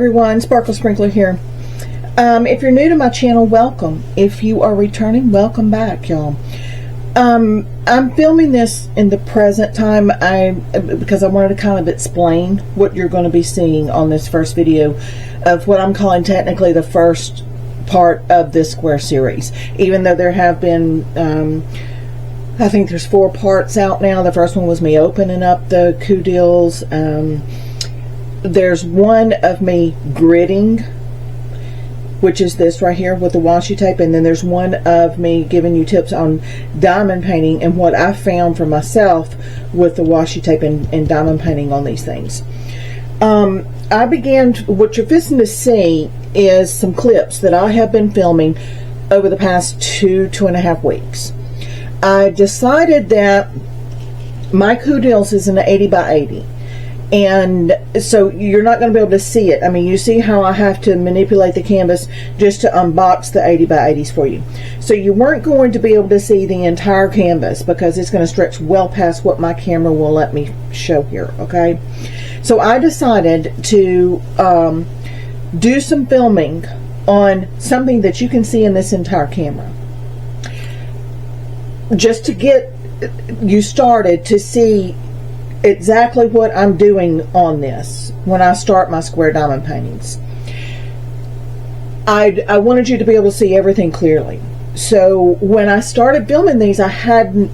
everyone, Sparkle Sprinkler here. If you're new to my channel, welcome. If you are returning, welcome back, y'all. I'm filming this in the present time because I wanted to kind of explain what you're going to be seeing on this first video of what I'm calling technically the first part of this square series. Even though there have been, I think there's 4 parts out now. The first one was me opening up the Coudils. There's one of me gridding, which is this right here with the washi tape, and then there's one of me giving you tips on diamond painting and what I found for myself with the washi tape and diamond painting on these things. I began, what you're fixing to see is some clips that I have been filming over the past 2.5 weeks. I decided that my Coudils is an 80 by 80. And so you're not going to be able to see it. I mean, you see how I have to manipulate the canvas just to unbox the 80 by 80s for you. So you weren't going to be able to see the entire canvas because it's going to stretch well past what my camera will let me show here, okay? So I decided to do some filming on something that you can see in this entire camera, just to get you started to see exactly what I'm doing on this when I start my square diamond paintings. I wanted you to be able to see everything clearly. So when I started filming these, I hadn't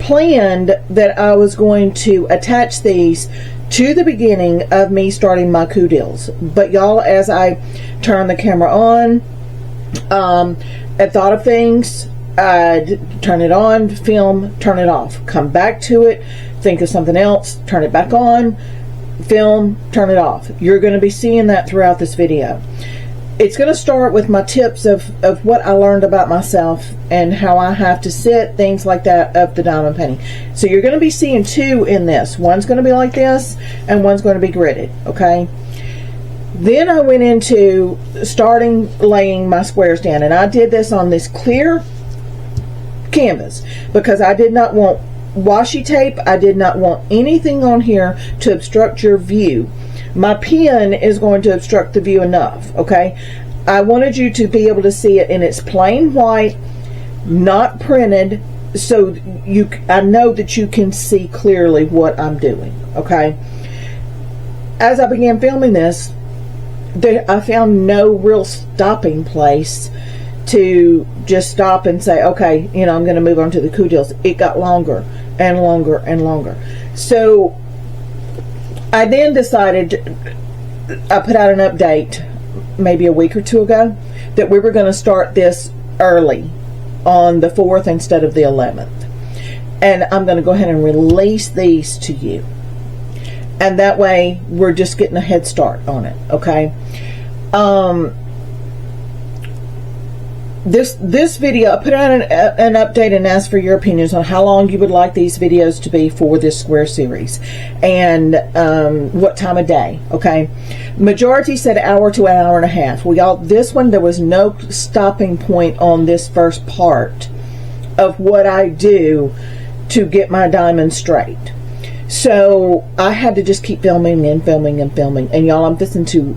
planned that I was going to attach these to the beginning of me starting my Coudils. But y'all, as I turned the camera on, I thought of things, I'd turn it on, film, turn it off, come back to it, think of something else, turn it back on, film, turn it off. You're going to be seeing that throughout this video. It's going to start with my tips of what I learned about myself and how I have to sit, things like that, of the diamond painting. So you're going to be seeing 2 in this. One's going to be like this and one's going to be gridded, okay? Then I went into starting laying my squares down, and I did this on this clear canvas because I did not want washi tape. I did not want anything on here to obstruct your view. My pen is going to obstruct the view enough, okay? I wanted you to be able to see it in its plain white, not printed, so I know that you can see clearly what I'm doing, okay? As I began filming this, I found no real stopping place to just stop and say, okay, you know, I'm going to move on to the Coudils. It got longer and longer and longer. So I then decided, I put out an update maybe a week or 2 ago that we were going to start this early on the 4th instead of the 11th. And I'm going to go ahead and release these to you. And that way we're just getting a head start on it, okay? This video, I put out an update and asked for your opinions on how long you would like these videos to be for this square series and what time of day, okay? Majority said hour to an hour and a half. This one, there was no stopping point on this first part of what I do to get my diamond straight. So I had to just keep filming and filming and filming. And y'all, I'm listening to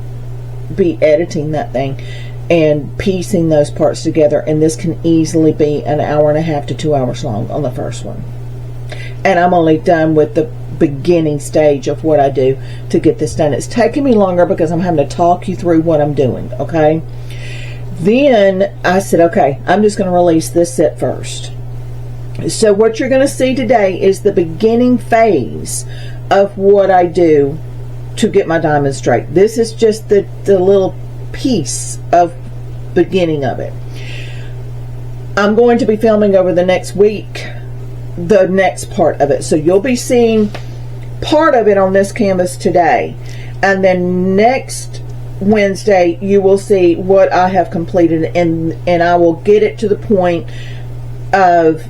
be editing that thing and piecing those parts together, and this can easily be an hour and a half to 2 hours long on the first one. And I'm only done with the beginning stage of what I do to get this done. It's taking me longer because I'm having to talk you through what I'm doing, okay? Then I said, okay, I'm just going to release this set first. So what you're going to see today is the beginning phase of what I do to get my diamond straight. This is just the little piece of beginning of it. I'm going to be filming over the next week the next part of it, so you'll be seeing part of it on this canvas today, and then next Wednesday you will see what I have completed, and I will get it to the point of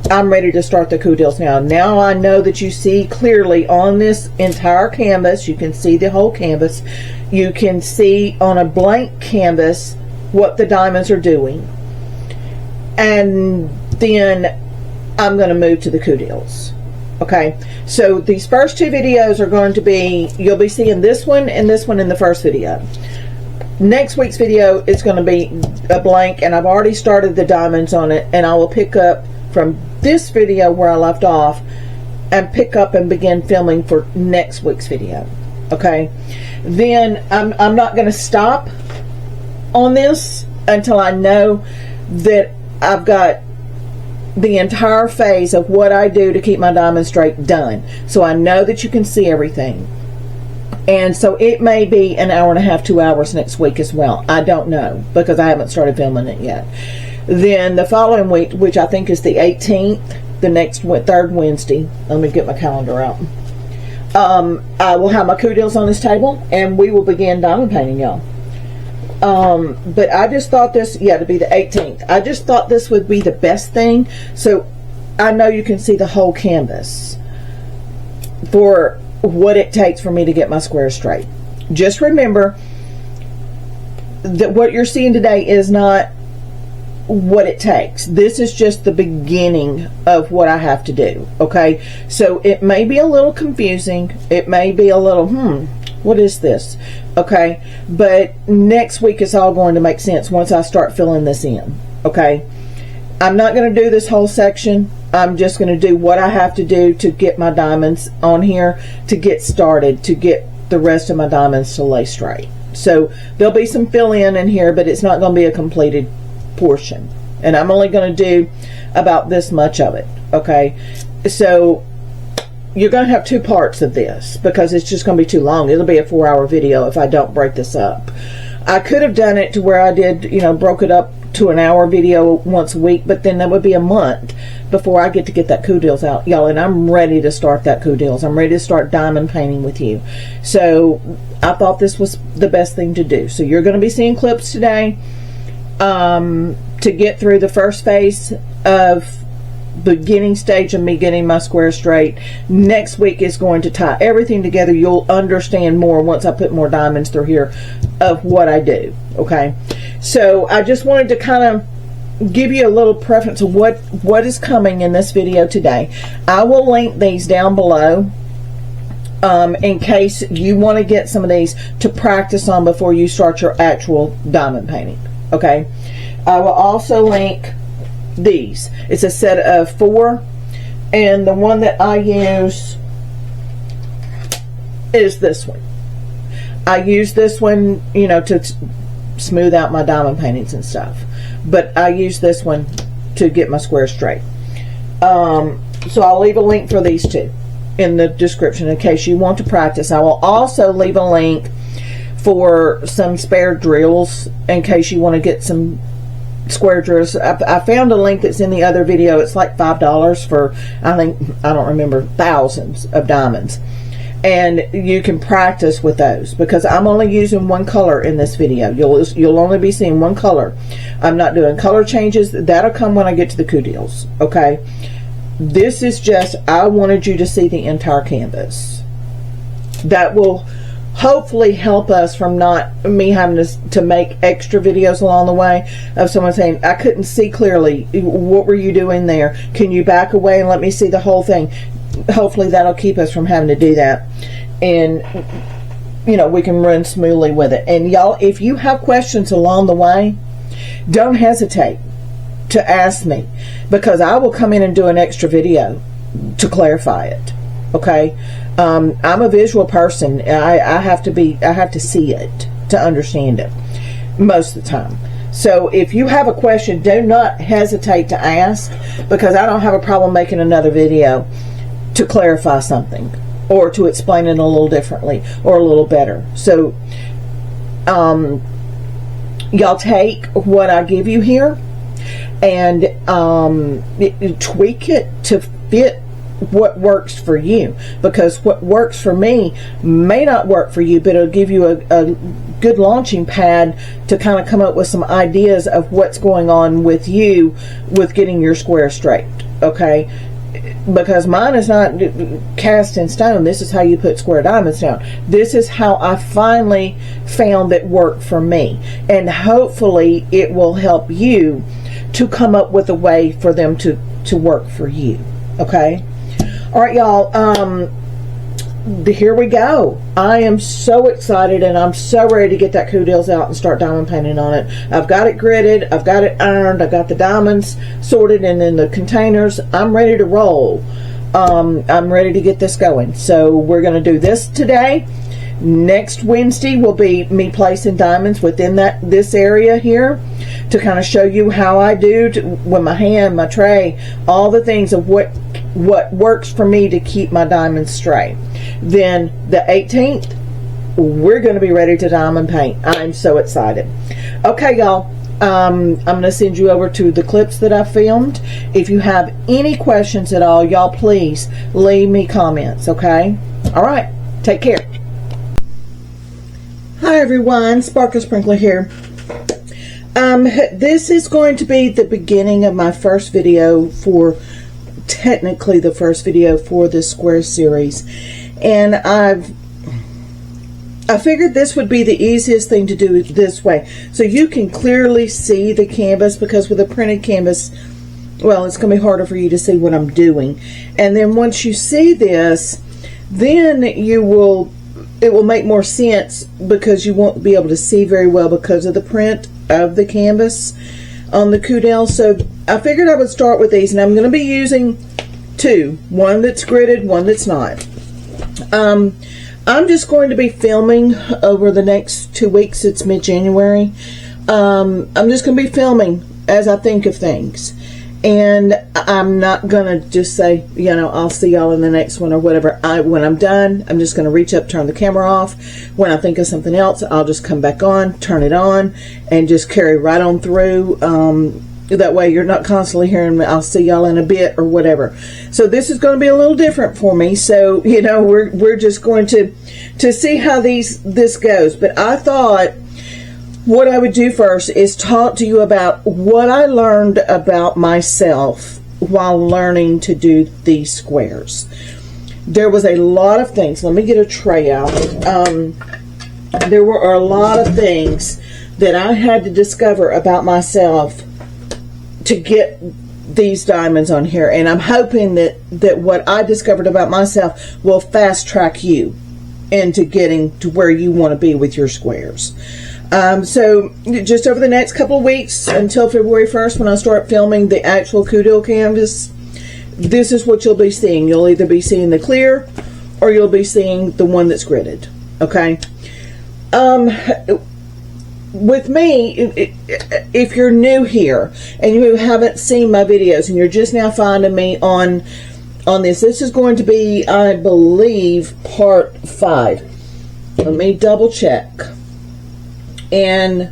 I'm ready to start the Coudils now. Now I know that you see clearly on this entire canvas. You can see the whole canvas. You can see on a blank canvas what the diamonds are doing. And then I'm going to move to the Coudils. Okay, so these first two videos are going to be, you'll be seeing this one and this one in the first video. Next week's video is going to be a blank, and I've already started the diamonds on it, and I will pick up from this video where I left off and pick up and begin filming for next week's video. Okay, then I'm not going to stop on this until I know that I've got the entire phase of what I do to keep my diamond straight done, so I know that you can see everything. And so it may be an hour and a half, 2 hours next week as well. I don't know, because I haven't started filming it yet. Then the following week, which I think is the 18th, the next third Wednesday, let me get my calendar out. I will have my kudos on this table, and we will begin diamond painting, y'all. But I just thought this, to be the 18th. I just thought this would be the best thing, so I know you can see the whole canvas for what it takes for me to get my square straight. Just remember that what you're seeing today is not what it takes. This is just the beginning of what I have to do. Okay, so it may be a little confusing, it may be a little what is this? Okay, but next week it's all going to make sense once I start filling this in. Okay, I'm not going to do this whole section. I'm just going to do what I have to do to get my diamonds on here, to get started, to get the rest of my diamonds to lay straight. So there'll be some fill in here, but it's not going to be a completed portion, and I'm only going to do about this much of it. Okay, so you're going to have two parts of this because it's just going to be too long. It'll be a 4-hour video if I don't break this up. I could have done it to where I did, you know, broke it up to an hour video once a week, but then that would be a month before I get to get that deals out, y'all, and I'm ready to start that deals. I'm ready to start diamond painting with you. So I thought this was the best thing to do. So you're going to be seeing clips today to get through the first phase of beginning stage of me getting my square straight. Next week is going to tie everything together. You'll understand more once I put more diamonds through here of what I do. Okay, so I just wanted to kind of give you a little preference of what is coming in this video today. I will link these down below in case you want to get some of these to practice on before you start your actual diamond painting. Okay, I will also link these. It's a set of 4, and the one that I use is this one. I use this one, you know, to smooth out my diamond paintings and stuff, but I use this one to get my square straight. So I'll leave a link for these two in the description in case you want to practice. I will also leave a link for some spare drills in case you want to get some square drills. I found a link that's in the other video. It's like $5 for, I don't remember, thousands of diamonds, and you can practice with those because I'm only using one color in this video. You'll only be seeing one color. I'm not doing color changes. That'll come when I get to the deals. Okay, this is just, I wanted you to see the entire canvas. That will hopefully help us from not me having to make extra videos along the way of someone saying, I couldn't see clearly, what were you doing there, can you back away and let me see the whole thing. Hopefully that'll keep us from having to do that, and you know, we can run smoothly with it. And y'all, if you have questions along the way, don't hesitate to ask me, because I will come in and do an extra video to clarify it. Okay, I'm a visual person. I have to see it to understand it most of the time. So if you have a question, do not hesitate to ask, because I don't have a problem making another video to clarify something or to explain it a little differently or a little better. So y'all take what I give you here and tweak it to fit what works for you, because what works for me may not work for you, but it'll give you a good launching pad to kind of come up with some ideas of what's going on with you with getting your square straight. Okay, because mine is not cast in stone. This is how you put square diamonds down. This is how I finally found that worked for me, and hopefully it will help you to come up with a way for them to work for you. Okay, All right, y'all. Here we go. I am so excited, and I'm so ready to get that Coudils out and start diamond painting on it. I've got it gridded, I've got it ironed, I've got the diamonds sorted and in the containers. I'm ready to roll. I'm ready to get this going. So we're going to do this today. Next Wednesday will be me placing diamonds within this area here to kind of show you how I do with my hand, my tray, all the things of what works for me to keep my diamonds straight. Then the 18th, we're going to be ready to diamond paint. I'm so excited. Okay, y'all. I'm going to send you over to the clips that I filmed. If you have any questions at all, y'all please leave me comments, okay? All right. Take care. Hi everyone, Sparkle Sprinkler here. This is going to be the beginning of my first video technically the first video for this square series. And I figured this would be the easiest thing to do this way. So you can clearly see the canvas, because with a printed canvas, well, it's going to be harder for you to see what I'm doing. And then once you see this, then it will make more sense, because you won't be able to see very well because of the print of the canvas on the Coudil. So I figured I would start with these, and I'm going to be using two, one that's gridded, one that's not. I'm just going to be filming over the next 2 weeks. It's mid-January. I'm just going to be filming as I think of things. And I'm not going to just say, you know, I'll see y'all in the next one or whatever. When I'm done, I'm just going to reach up, turn the camera off. When I think of something else, I'll just come back on, turn it on, and just carry right on through. That way you're not constantly hearing me, I'll see y'all in a bit or whatever. So this is going to be a little different for me. So, you know, we're just going to see how this goes. But I thought what I would do first is talk to you about what I learned about myself while learning to do these squares. There was a lot of things. Let me get a tray out. There were a lot of things that I had to discover about myself to get these diamonds on here. And I'm hoping that what I discovered about myself will fast track you into getting to where you want to be with your squares. So just over the next couple of weeks until February 1st, when I start filming the actual Coudil canvas, this is what you'll be seeing. You'll either be seeing the clear or you'll be seeing the one that's gridded. Okay. With me, if you're new here and you haven't seen my videos and you're just now finding me on this is going to be, I believe, part 5. Let me double check. And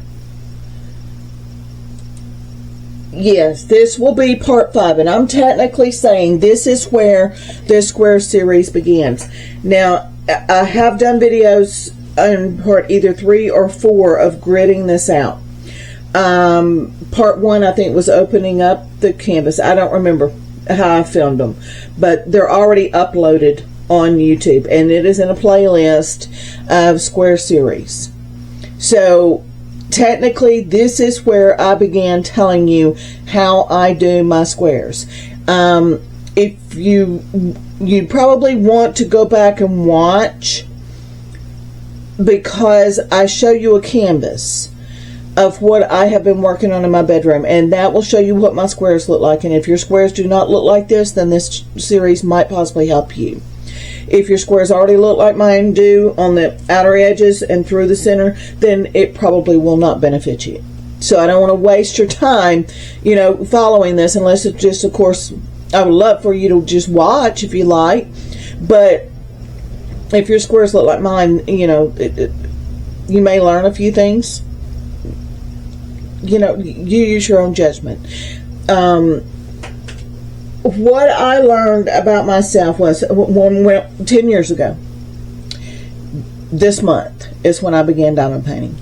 yes, this will be part 5, and I'm technically saying this is where this square series begins. Now, I have done videos on part either 3 or 4 of gridding this out. Part 1, I think, was opening up the canvas. I don't remember how I filmed them, but they're already uploaded on YouTube, and it is in a playlist of square series. So technically this is where I began telling you how I do my squares. If you'd probably want to go back and watch, because I show you a canvas of what I have been working on in my bedroom, and that will show you what my squares look like. And if your squares do not look like this, then this series might possibly help you. If your squares already look like mine do on the outer edges and through the center, then it probably will not benefit you. So I don't want to waste your time, you know, following this, unless it's just, of course, I would love for you to just watch if you like. But if your squares look like mine, you know, you may learn a few things. You know, you use your own judgment. What I learned about myself was 10 years ago. This month is when I began diamond painting.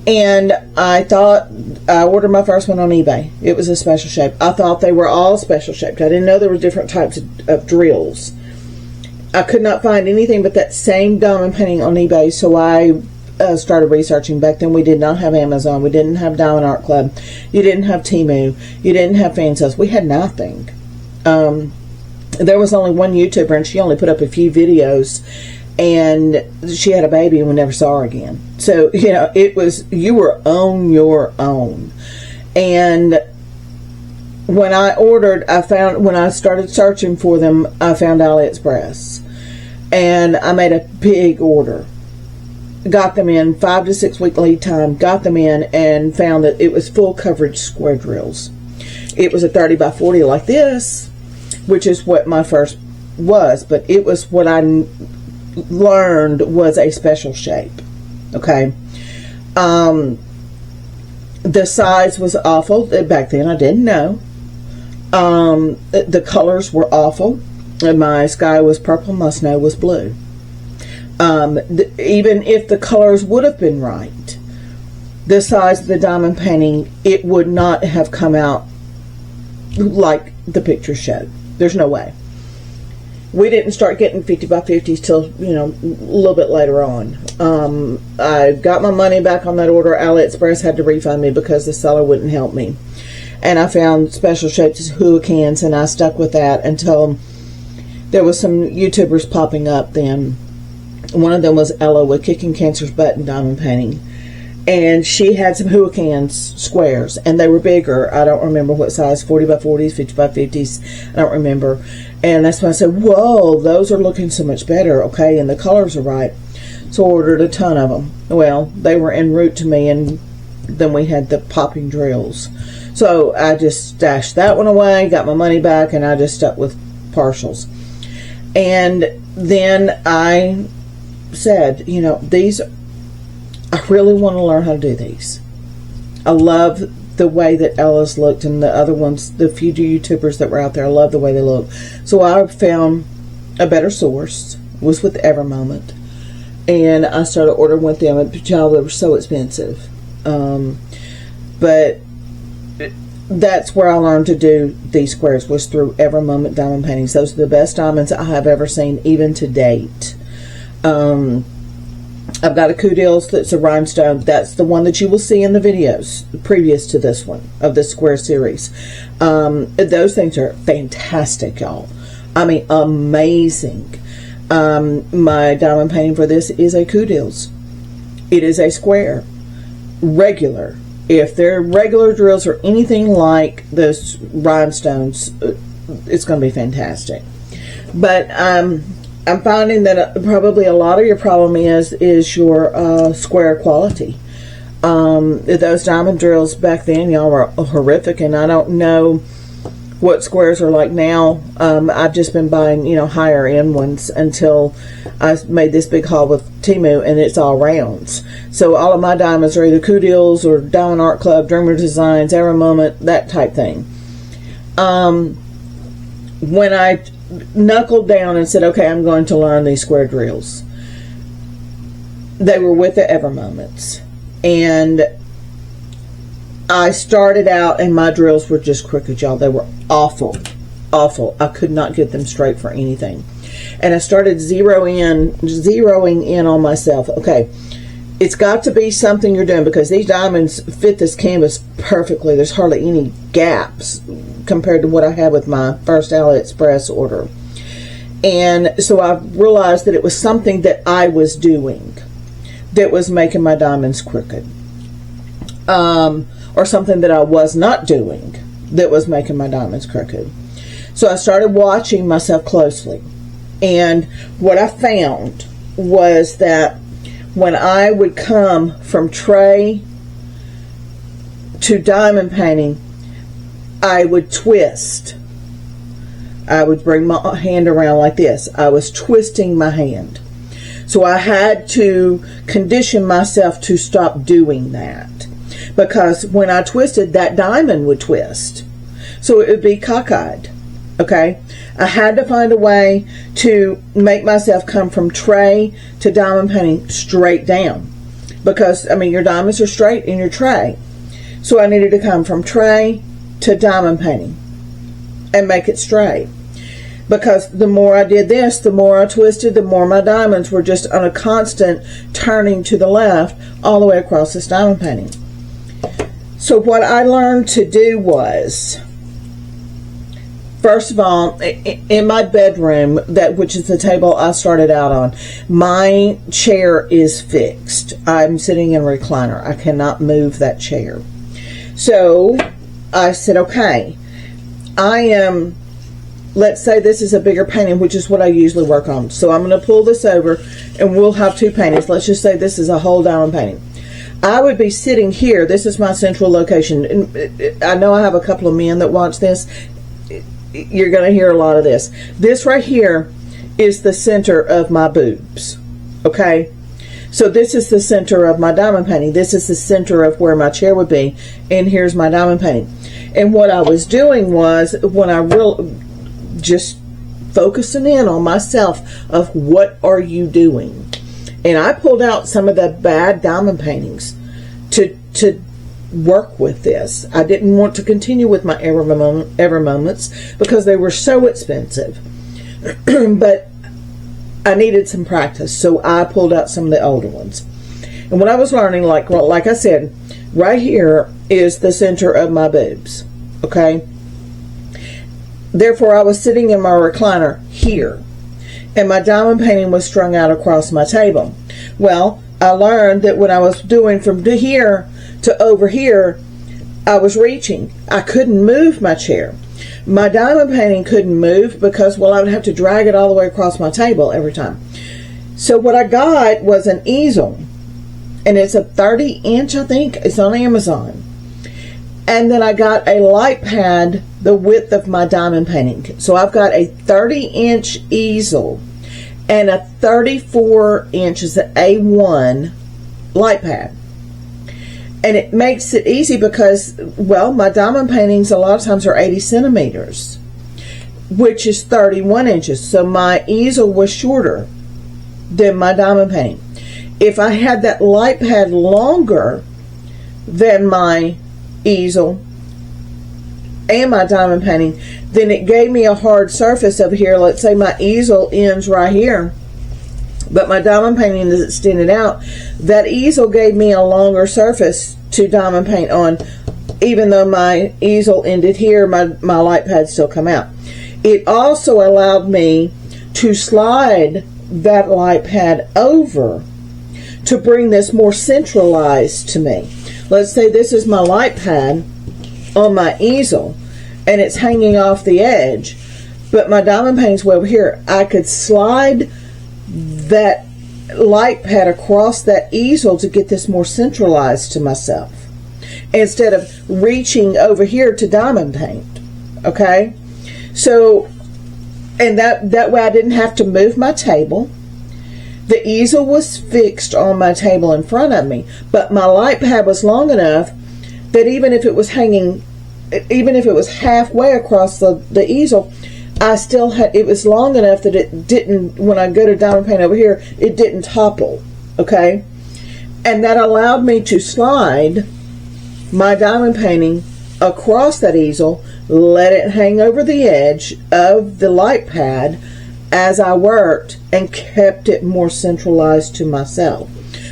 And I thought, I ordered my first one on eBay. It was a special shape. I thought they were all special shaped. I didn't know there were different types of drills. I could not find anything but that same diamond painting on eBay, so I started researching. Back then we did not have Amazon, we didn't have Diamond Art Club, you didn't have Temu, you didn't have fan sales, we had nothing. There was only one YouTuber, and she only put up a few videos, and she had a baby, and we never saw her again. So, you know, it was, you were on your own. And when I ordered, when I started searching for them, I found AliExpress. And I made a big order. Got them in 5 to 6 week lead time, got them in, and found that it was full coverage square drills. It was a 30 by 40 like this, which is what my first was, but it was what I learned was a special shape. Okay. The size was awful. Back then I didn't know. The colors were awful. My sky was purple, my snow was blue. Even if the colors would have been right, the size of the diamond painting, it would not have come out like the picture showed. There's no way. We didn't start getting 50 by 50s till, you know, a little bit later on. I got my money back on that order. AliExpress had to refund me because the seller wouldn't help me. And I found special shapes as hurricanes, and I stuck with that until there was some YouTubers popping up then. One of them was Ella with Kicking Cancer's Butt and Diamond Painting. And she had some hurricanes squares, and they were bigger. I don't remember what size, 40 by 40s, 50 by 50s. I don't remember. And that's when I said, whoa, those are looking so much better, okay, and the colors are right. So I ordered a ton of them. Well, they were en route to me, and then we had the popping drills. So I just stashed that one away, got my money back, and I just stuck with partials. And then I said, you know, these, I really want to learn how to do these. I love the way that Ella's looked, and the other ones, the few YouTubers that were out there, I love the way they look. So I found a better source, was with Evermoment, and I started ordering with them. And y'all, they were so expensive, but that's where I learned to do these squares, was through Evermoment Diamond Paintings. Those are the best diamonds I have ever seen, even to date. I've got a Kudils that's a rhinestone. That's the one that you will see in the videos previous to this one, of this square series. Those things are fantastic, y'all. I mean, amazing. My diamond painting for this is a Kudils. It is a square. Regular. If they're regular drills or anything like those rhinestones, it's going to be fantastic. But I'm finding that probably a lot of your problem is your square quality. Those diamond drills back then, y'all, were horrific, and I don't know what squares are like now. I've just been buying, you know, higher end ones until I made this big haul with Temu, and it's all rounds. So all of my diamonds are either Kudils or Diamond Art Club, Dreamer Designs, Evermoment, that type thing. When I knuckled down and said, okay, I'm going to learn these square drills, they were with the Evermoments, and I started out and my drills were just crooked, y'all. They were awful, awful. I could not get them straight for anything, and I started zeroing in on myself. Okay, it's got to be something you're doing, because these diamonds fit this canvas perfectly. There's hardly any gaps compared to what I had with my first AliExpress order. And so I realized that it was something that I was doing that was making my diamonds crooked, or something that I was not doing that was making my diamonds crooked. So I started watching myself closely, and what I found was that when I would come from tray to diamond painting, I would twist. I would bring my hand around like this. I was twisting my hand. So I had to condition myself to stop doing that, because when I twisted, that diamond would twist. So it would be cockeyed. Okay? I had to find a way to make myself come from tray to diamond painting straight down, because, I mean, your diamonds are straight in your tray. So I needed to come from tray to diamond painting and make it straight, because the more I did this, the more I twisted, the more my diamonds were just on a constant turning to the left all the way across this diamond painting. So what I learned to do was First of all, in my bedroom, which is the table I started out on, my chair is fixed. I'm sitting in a recliner. I cannot move that chair. So I said, okay, let's say this is a bigger painting, which is what I usually work on. So I'm going to pull this over and we'll have two paintings. Let's just say this is a whole diamond painting. I would be sitting here. This is my central location. And I know I have a couple of men that watch this. You're going to hear a lot of this. This right here is the center of my boobs. Okay? So this is the center of my diamond painting. This is the center of where my chair would be. And here's my diamond painting. And what I was doing was, when I just focusing in on myself of what are you doing, and I pulled out some of the bad diamond paintings to work with this. I didn't want to continue with my ever moments because they were so expensive. But I needed some practice, so I pulled out some of the older ones. And what I was learning, like I said, right here is the center of my boobs. Okay? Therefore, I was sitting in my recliner here, and my diamond painting was strung out across my table. Well, I learned that when I was doing from here to over here, I was reaching. I couldn't move my chair. My diamond painting couldn't move because, well, I would have to drag it all the way across my table every time. So what I got was an easel, and it's a 30-inch, I think. It's on Amazon. And then I got a light pad the width of my diamond painting. So I've got a 30-inch easel and a 34 inches A1 light pad. And it makes it easy because, well, my diamond paintings a lot of times are 80 centimeters, which is 31 inches. So my easel was shorter than my diamond painting. If I had that light pad longer than my easel and my diamond painting, then it gave me a hard surface over here. Let's say my easel ends right here, but my diamond painting is extended out. That easel gave me a longer surface to diamond paint on. Even though my easel ended here, my light pad still come out. It also allowed me to slide that light pad over to bring this more centralized to me. Let's say this is my light pad on my easel and it's hanging off the edge, but my diamond painting's way over here. I could slide that light pad across that easel to get this more centralized to myself instead of reaching over here to diamond paint. Okay, so, and that way I didn't have to move my table. The easel was fixed on my table in front of me, but my light pad was long enough that even if it was hanging, even if it was halfway across the easel, I still had, it was long enough that it didn't, when I go to diamond paint over here, it didn't topple. Okay? And that allowed me to slide my diamond painting across that easel, let it hang over the edge of the light pad as I worked, and kept it more centralized to myself.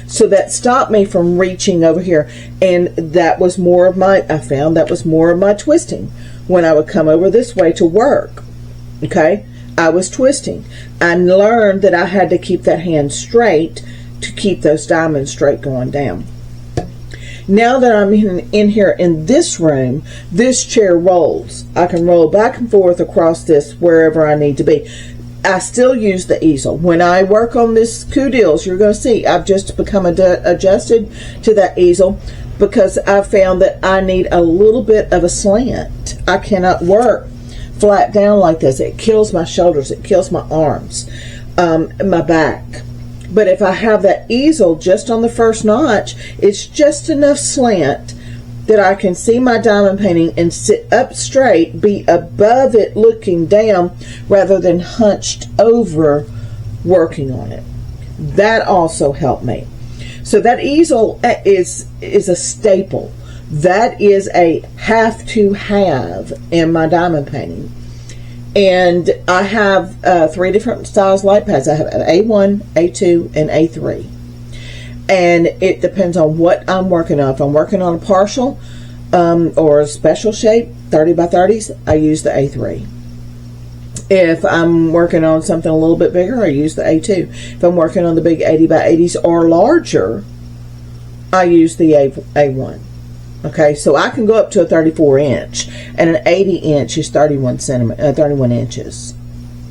So that stopped me from reaching over here, and that was more of my, I found that was more of my twisting when I would come over this way to work. Okay, I was twisting. I learned that I had to keep that hand straight to keep those diamonds straight going down. Now that I'm in here in this room, this chair rolls. I can roll back and forth across this wherever I need to be. I still use the easel. When I work on this Coudils, you're going to see I've just become adjusted to that easel because I found that I need a little bit of a slant. I cannot work flat down like this. It kills my shoulders. It kills my arms, my back. But if I have that easel just on the first notch, it's just enough slant that I can see my diamond painting and sit up straight, be above it looking down rather than hunched over working on it. That also helped me. So that easel is a staple. That is a have to have in my diamond painting. And I have 3 different styles light pads. I have an A1, A2, and A3. And it depends on what I'm working on. If I'm working on a partial or a special shape, 30 by 30s, I use the A3. If I'm working on something a little bit bigger, I use the A2. If I'm working on the big 80 by 80s or larger, I use the A1. Okay, so I can go up to a 34 inch, and an 80 inch is 31 inches.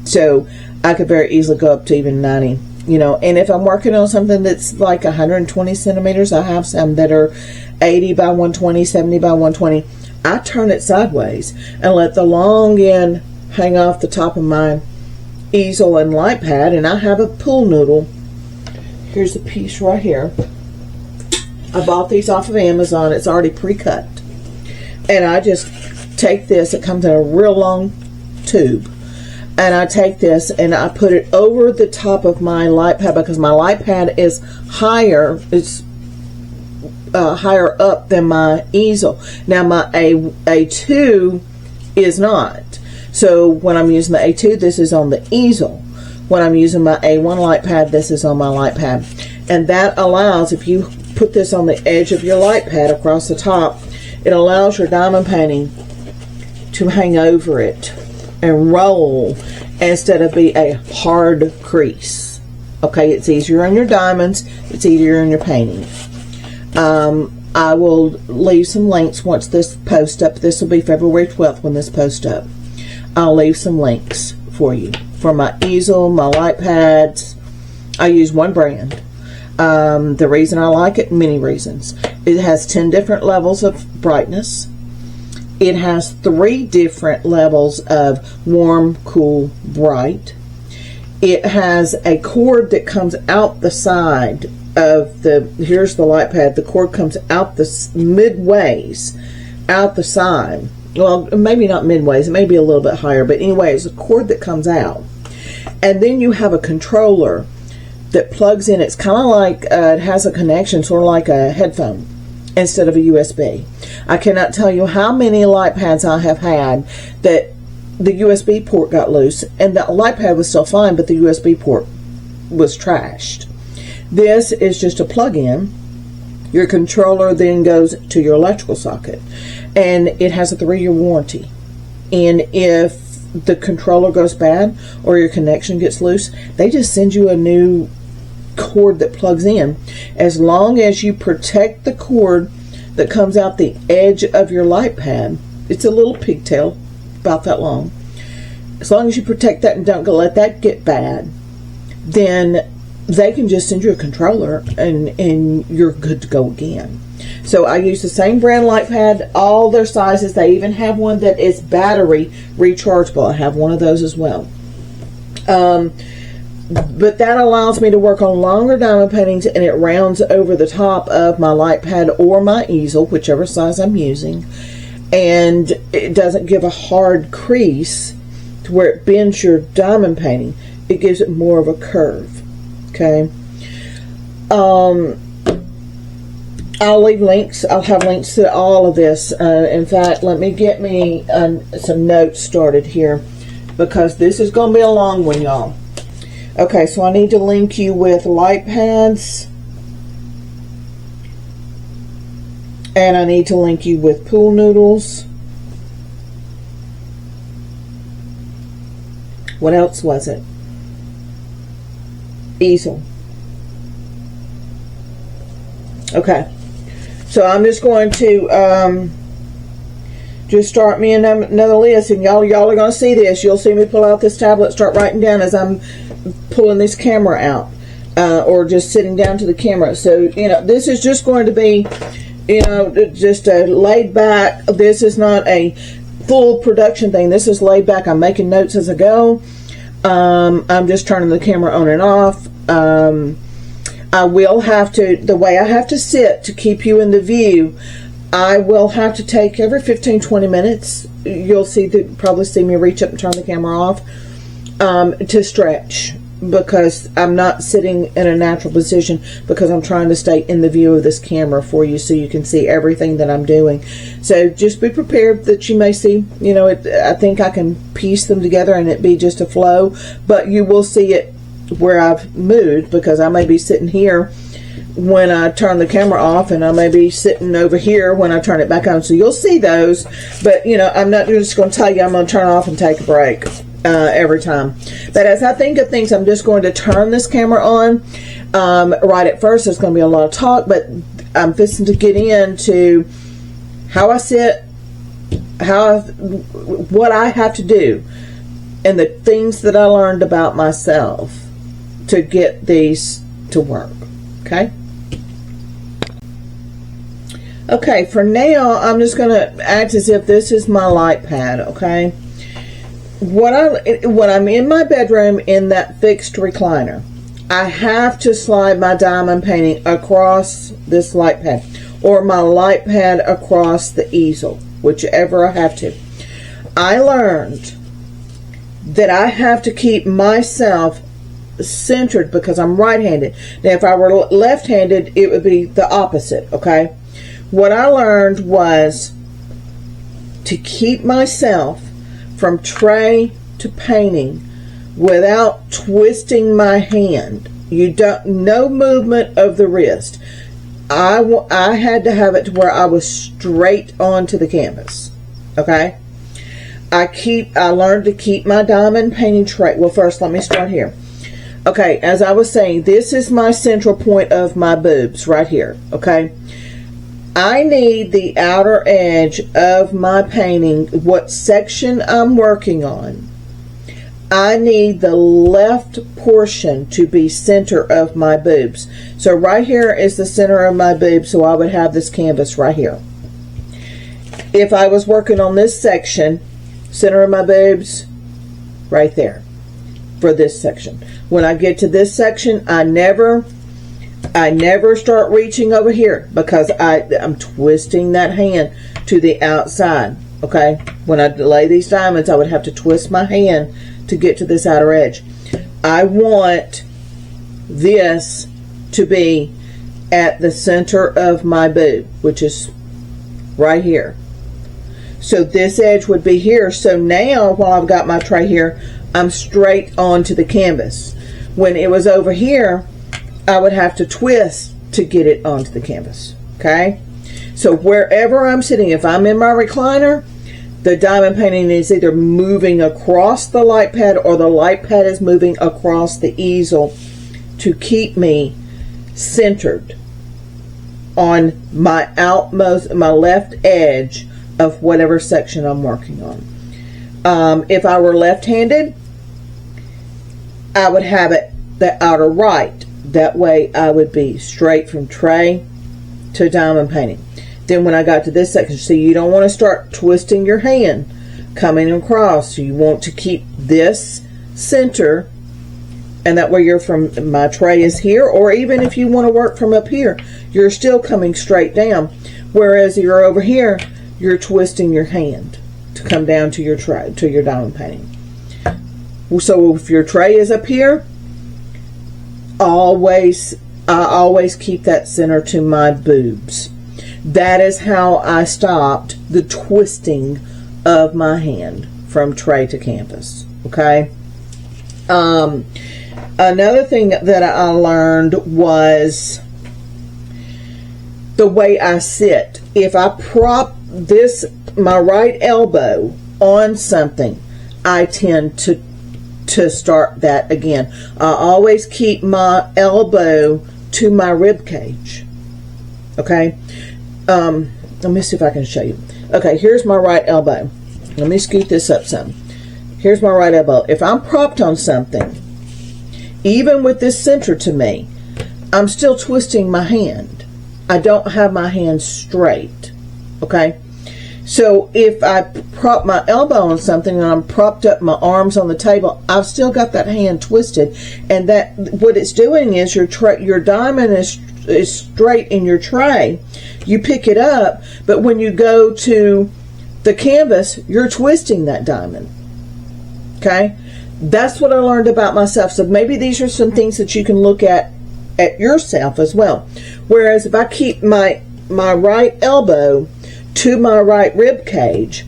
So I could very easily go up to even 90, you know. And if I'm working on something that's like 120 centimeters, I have some that are 80 by 120, 70 by 120. I turn it sideways and let the long end hang off the top of my easel and light pad, and I have a pool noodle. Here's a piece right here. I bought these off of Amazon. It's already pre-cut, and I just take this. It comes in a real long tube, and I take this and I put it over the top of my light pad, because my light pad is higher. It's higher up than my easel. Now my A2 is not. So when I'm using the A2, this is on the easel. When I'm using my A1 light pad, this is on my light pad. And that allows, if you put this on the edge of your light pad across the top, it allows your diamond painting to hang over it and roll instead of be a hard crease. Okay, it's easier on your diamonds, it's easier on your painting. I will leave some links once this posts up. This will be February 12th when this posts up. I'll leave some links for you for my easel, my light pads. I use one brand. The reason I like it, many reasons. It has 10 different levels of brightness. It has 3 different levels of warm, cool, bright. It has a cord that comes out the side of the, here's the light pad, the cord comes out the midways, out the side. Well, maybe not midways, it may be a little bit higher, but anyway, it's a cord that comes out. And then you have a controller that plugs in. It's kind of like, it has a connection, sort of like a headphone instead of a USB. I cannot tell you how many light pads I have had that the USB port got loose, and the light pad was still fine, but the USB port was trashed. This is just a plug-in. Your controller then goes to your electrical socket, and it has a 3-year warranty. And if the controller goes bad or your connection gets loose, they just send you a new cord that plugs in. As long as you protect the cord that comes out the edge of your light pad, it's a little pigtail about that long. As long as you protect that and don't let that get bad, then they can just send you a controller and you're good to go again. So I use the same brand light pad, all their sizes. They even have one that is battery rechargeable. I have one of those as well. But that allows me to work on longer diamond paintings, and it rounds over the top of my light pad or my easel, whichever size I'm using. And it doesn't give a hard crease to where it bends your diamond painting. It gives it more of a curve. Okay. I'll leave links. I'll have links to all of this. In fact, let me get me some notes started here, because this is going to be a long one, y'all. Okay, so I need to link you with light pads, and I need to link you with pool noodles. What else was it? Easel. Okay, so I'm just going to just start me another list, and y'all are going to see this. You'll see me pull out this tablet, start writing down as I'm pulling this camera out, or just sitting down to the camera. So, you know, this is just going to be, you know, just a laid back. This is not a full production thing. This is laid back. I'm making notes as I go. I'm just turning the camera on and off. I will have to, the way I have to sit to keep you in the view, I will have to take every 15-20 minutes. You'll probably see me reach up and turn the camera off to stretch, because I'm not sitting in a natural position, because I'm trying to stay in the view of this camera for you so you can see everything that I'm doing. So just be prepared that you may see, you know, I think I can piece them together and it be just a flow, but you will see it where I've moved, because I may be sitting here when I turn the camera off, and I may be sitting over here when I turn it back on. So you'll see those, but you know, I'm not just going to tell you I'm going to turn off and take a break. every time. But as I think of things, I'm just going to turn this camera on. Right at first, there's going to be a lot of talk, but I'm fixing to get into how I sit, what I have to do, and the things that I learned about myself to get these to work. Okay? Okay, for now, I'm just going to act as if this is my light pad, okay? When I'm in my bedroom in that fixed recliner, I have to slide my diamond painting across this light pad, or my light pad across the easel, whichever I have to. I learned that I have to keep myself centered because I'm right-handed. Now, if I were left-handed, it would be the opposite, okay? What I learned was to keep myself from tray to painting without twisting my hand. No movement of the wrist. I had to have it to where I was straight onto the canvas. Okay? I learned to keep my diamond painting tray. Well, first let me start here. Okay, as I was saying, this is my central point of my boobs right here. Okay? I need the outer edge of my painting, what section I'm working on. I need the left portion to be center of my boobs. So right here is the center of my boobs, so I would have this canvas right here. If I was working on this section, center of my boobs, right there for this section. When I get to this section, I never start reaching over here because I'm twisting that hand to the outside. Okay, when I lay these diamonds, I would have to twist my hand to get to this outer edge. I want this to be at the center of my boob, which is right here. So this edge would be here. So now, while I've got my tray here, I'm straight onto the canvas. When it was over here, I would have to twist to get it onto the canvas. Okay? So wherever I'm sitting, if I'm in my recliner, the diamond painting is either moving across the light pad or the light pad is moving across the easel to keep me centered on my left edge of whatever section I'm working on. If I were left-handed, I would have it the outer right. That way I would be straight from tray to diamond painting. Then when I got to this section, see, you don't want to start twisting your hand coming across. You want to keep this center, and that way you're from, my tray is here, or even if you want to work from up here, you're still coming straight down. Whereas you're over here, you're twisting your hand to come down to your tray, to your diamond painting. So if your tray is up here, I always keep that center to my boobs. That is how I stopped the twisting of my hand from tray to canvas. Okay. Another thing that I learned was the way I sit. If I prop my right elbow on something, I tend to start that again. I always keep my elbow to my rib cage. Okay. Let me see if I can show you. Okay, here's my right elbow. Let me scoot this up some. Here's my right elbow. If I'm propped on something, even with this center to me, I'm still twisting my hand. I don't have my hand straight. Okay? So if I prop my elbow on something and I'm propped up my arms on the table, I've still got that hand twisted. And that what it's doing is your diamond is straight in your tray. You pick it up, but when you go to the canvas, you're twisting that diamond. Okay? That's what I learned about myself. So maybe these are some things that you can look at yourself as well. Whereas if I keep my right elbow to my right rib cage,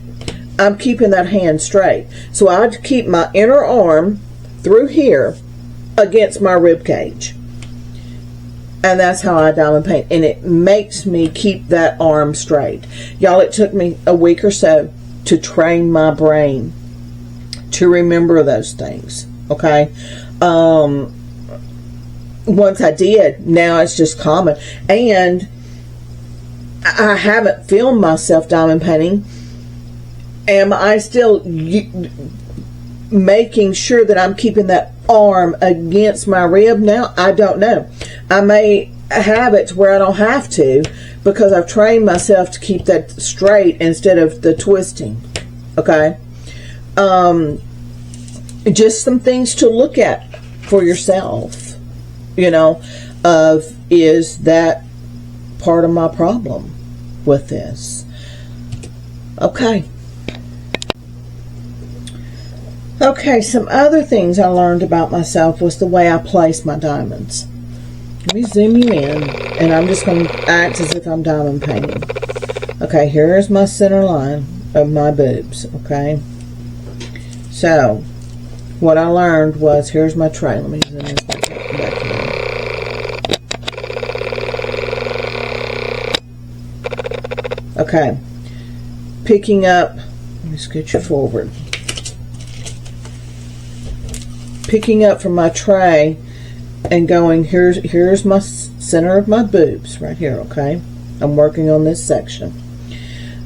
I'm keeping that hand straight. So I'd keep my inner arm through here against my rib cage. And that's how I diamond paint. And it makes me keep that arm straight. Y'all, it took me a week or so to train my brain to remember those things. Okay. Once I did, now it's just common. And I haven't filmed myself diamond painting. Am I still making sure that I'm keeping that arm against my rib now? I don't know. I may have it to where I don't have to, because I've trained myself to keep that straight instead of the twisting. Okay. Just some things to look at for yourself, you know, is that part of my problem with this? Okay. Okay, some other things I learned about myself was the way I place my diamonds. Let me zoom you in, and I'm just going to act as if I'm diamond painting. Okay, here's my center line of my boobs, okay? So, what I learned was, here's my tray. Let me zoom this back in. Okay, picking up, let me scoot you forward. Picking up from my tray and going, here's my center of my boobs right here, okay? I'm working on this section.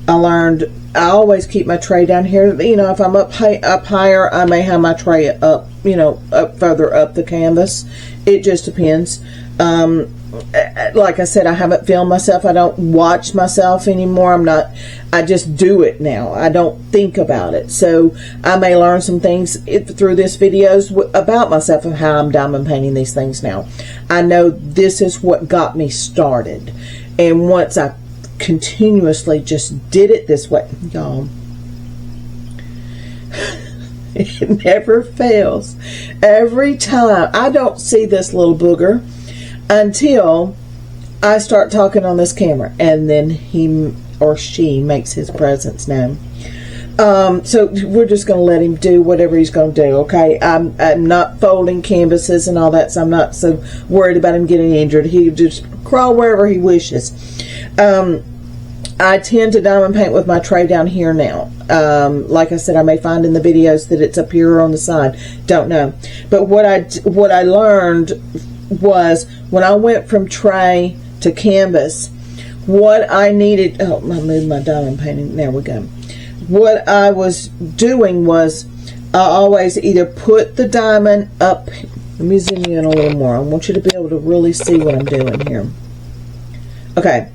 I learned I always keep my tray down here. You know, if I'm up higher, I may have my tray up, you know, up further up the canvas. It just depends. Like I said, I haven't filmed myself. I don't watch myself anymore. I just do it now. I don't think about it. So I may learn some things through this videos about myself and how I'm diamond painting these things now. I know this is what got me started. And once I continuously just did it this way, y'all, it never fails. Every time I don't see this little booger until I start talking on this camera, and then he or she makes his presence known. So we're just going to let him do whatever he's going to do, okay? I'm not folding canvases and all that, so I'm not so worried about him getting injured. He just crawl wherever he wishes. I tend to diamond paint with my tray down here now. Like I said, I may find in the videos that it's up here or on the side. Don't know. But what I learned was, when I went from tray to canvas, what I needed, oh, I moved my diamond painting, there we go. What I was doing was, I always either put the diamond up, let me zoom in a little more. I want you to be able to really see what I'm doing here. Okay.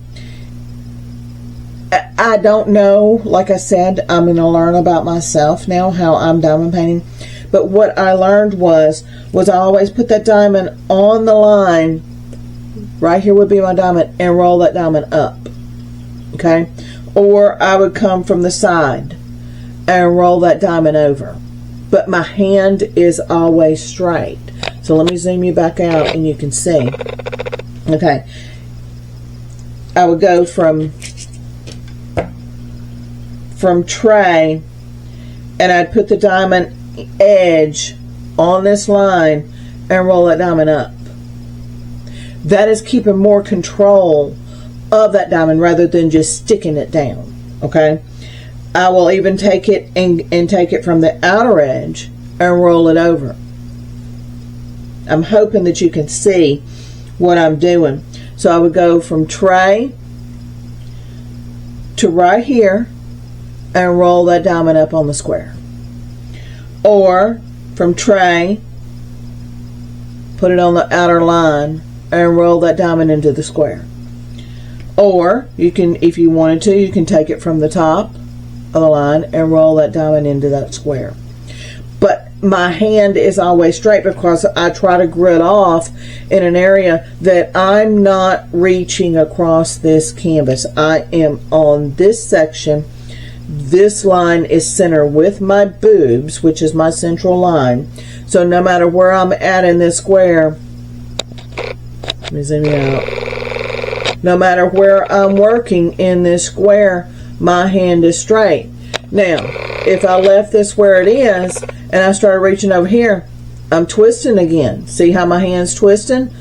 I don't know, like I said, I'm going to learn about myself now, how I'm diamond painting. But what I learned was I always put that diamond on the line. Right here would be my diamond, and roll that diamond up. Okay? Or I would come from the side and roll that diamond over. But my hand is always straight. So let me zoom you back out and you can see. Okay. I would go from tray, and I'd put the diamond edge on this line and roll that diamond up. That is keeping more control of that diamond rather than just sticking it down. Okay, I will even take it and take it from the outer edge and roll it over. I'm hoping that you can see what I'm doing. So I would go from tray to right here and roll that diamond up on the square. Or from tray, put it on the outer line and roll that diamond into the square. Or you can, if you wanted to, you can take it from the top of the line and roll that diamond into that square. But my hand is always straight because I try to grid off in an area that I'm not reaching across this canvas. I am on this section. This line is center with my boobs, which is my central line. So no matter where I'm at in this square, let me zoom you out. No matter where I'm working in this square, my hand is straight. Now, if I left this where it is and I started reaching over here, I'm twisting again. See how my hand's twisting?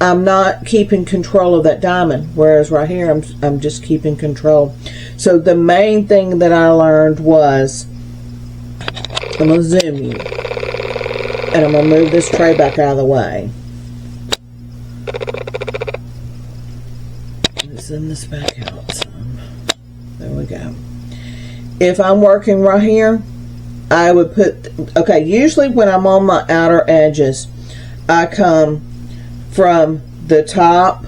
I'm not keeping control of that diamond, whereas right here I'm just keeping control. So the main thing that I learned was I'm going to zoom you. And I'm going to move this tray back out of the way. Zoom this back out some. There we go. If I'm working right here, I would put, okay, usually when I'm on my outer edges, I come from the top,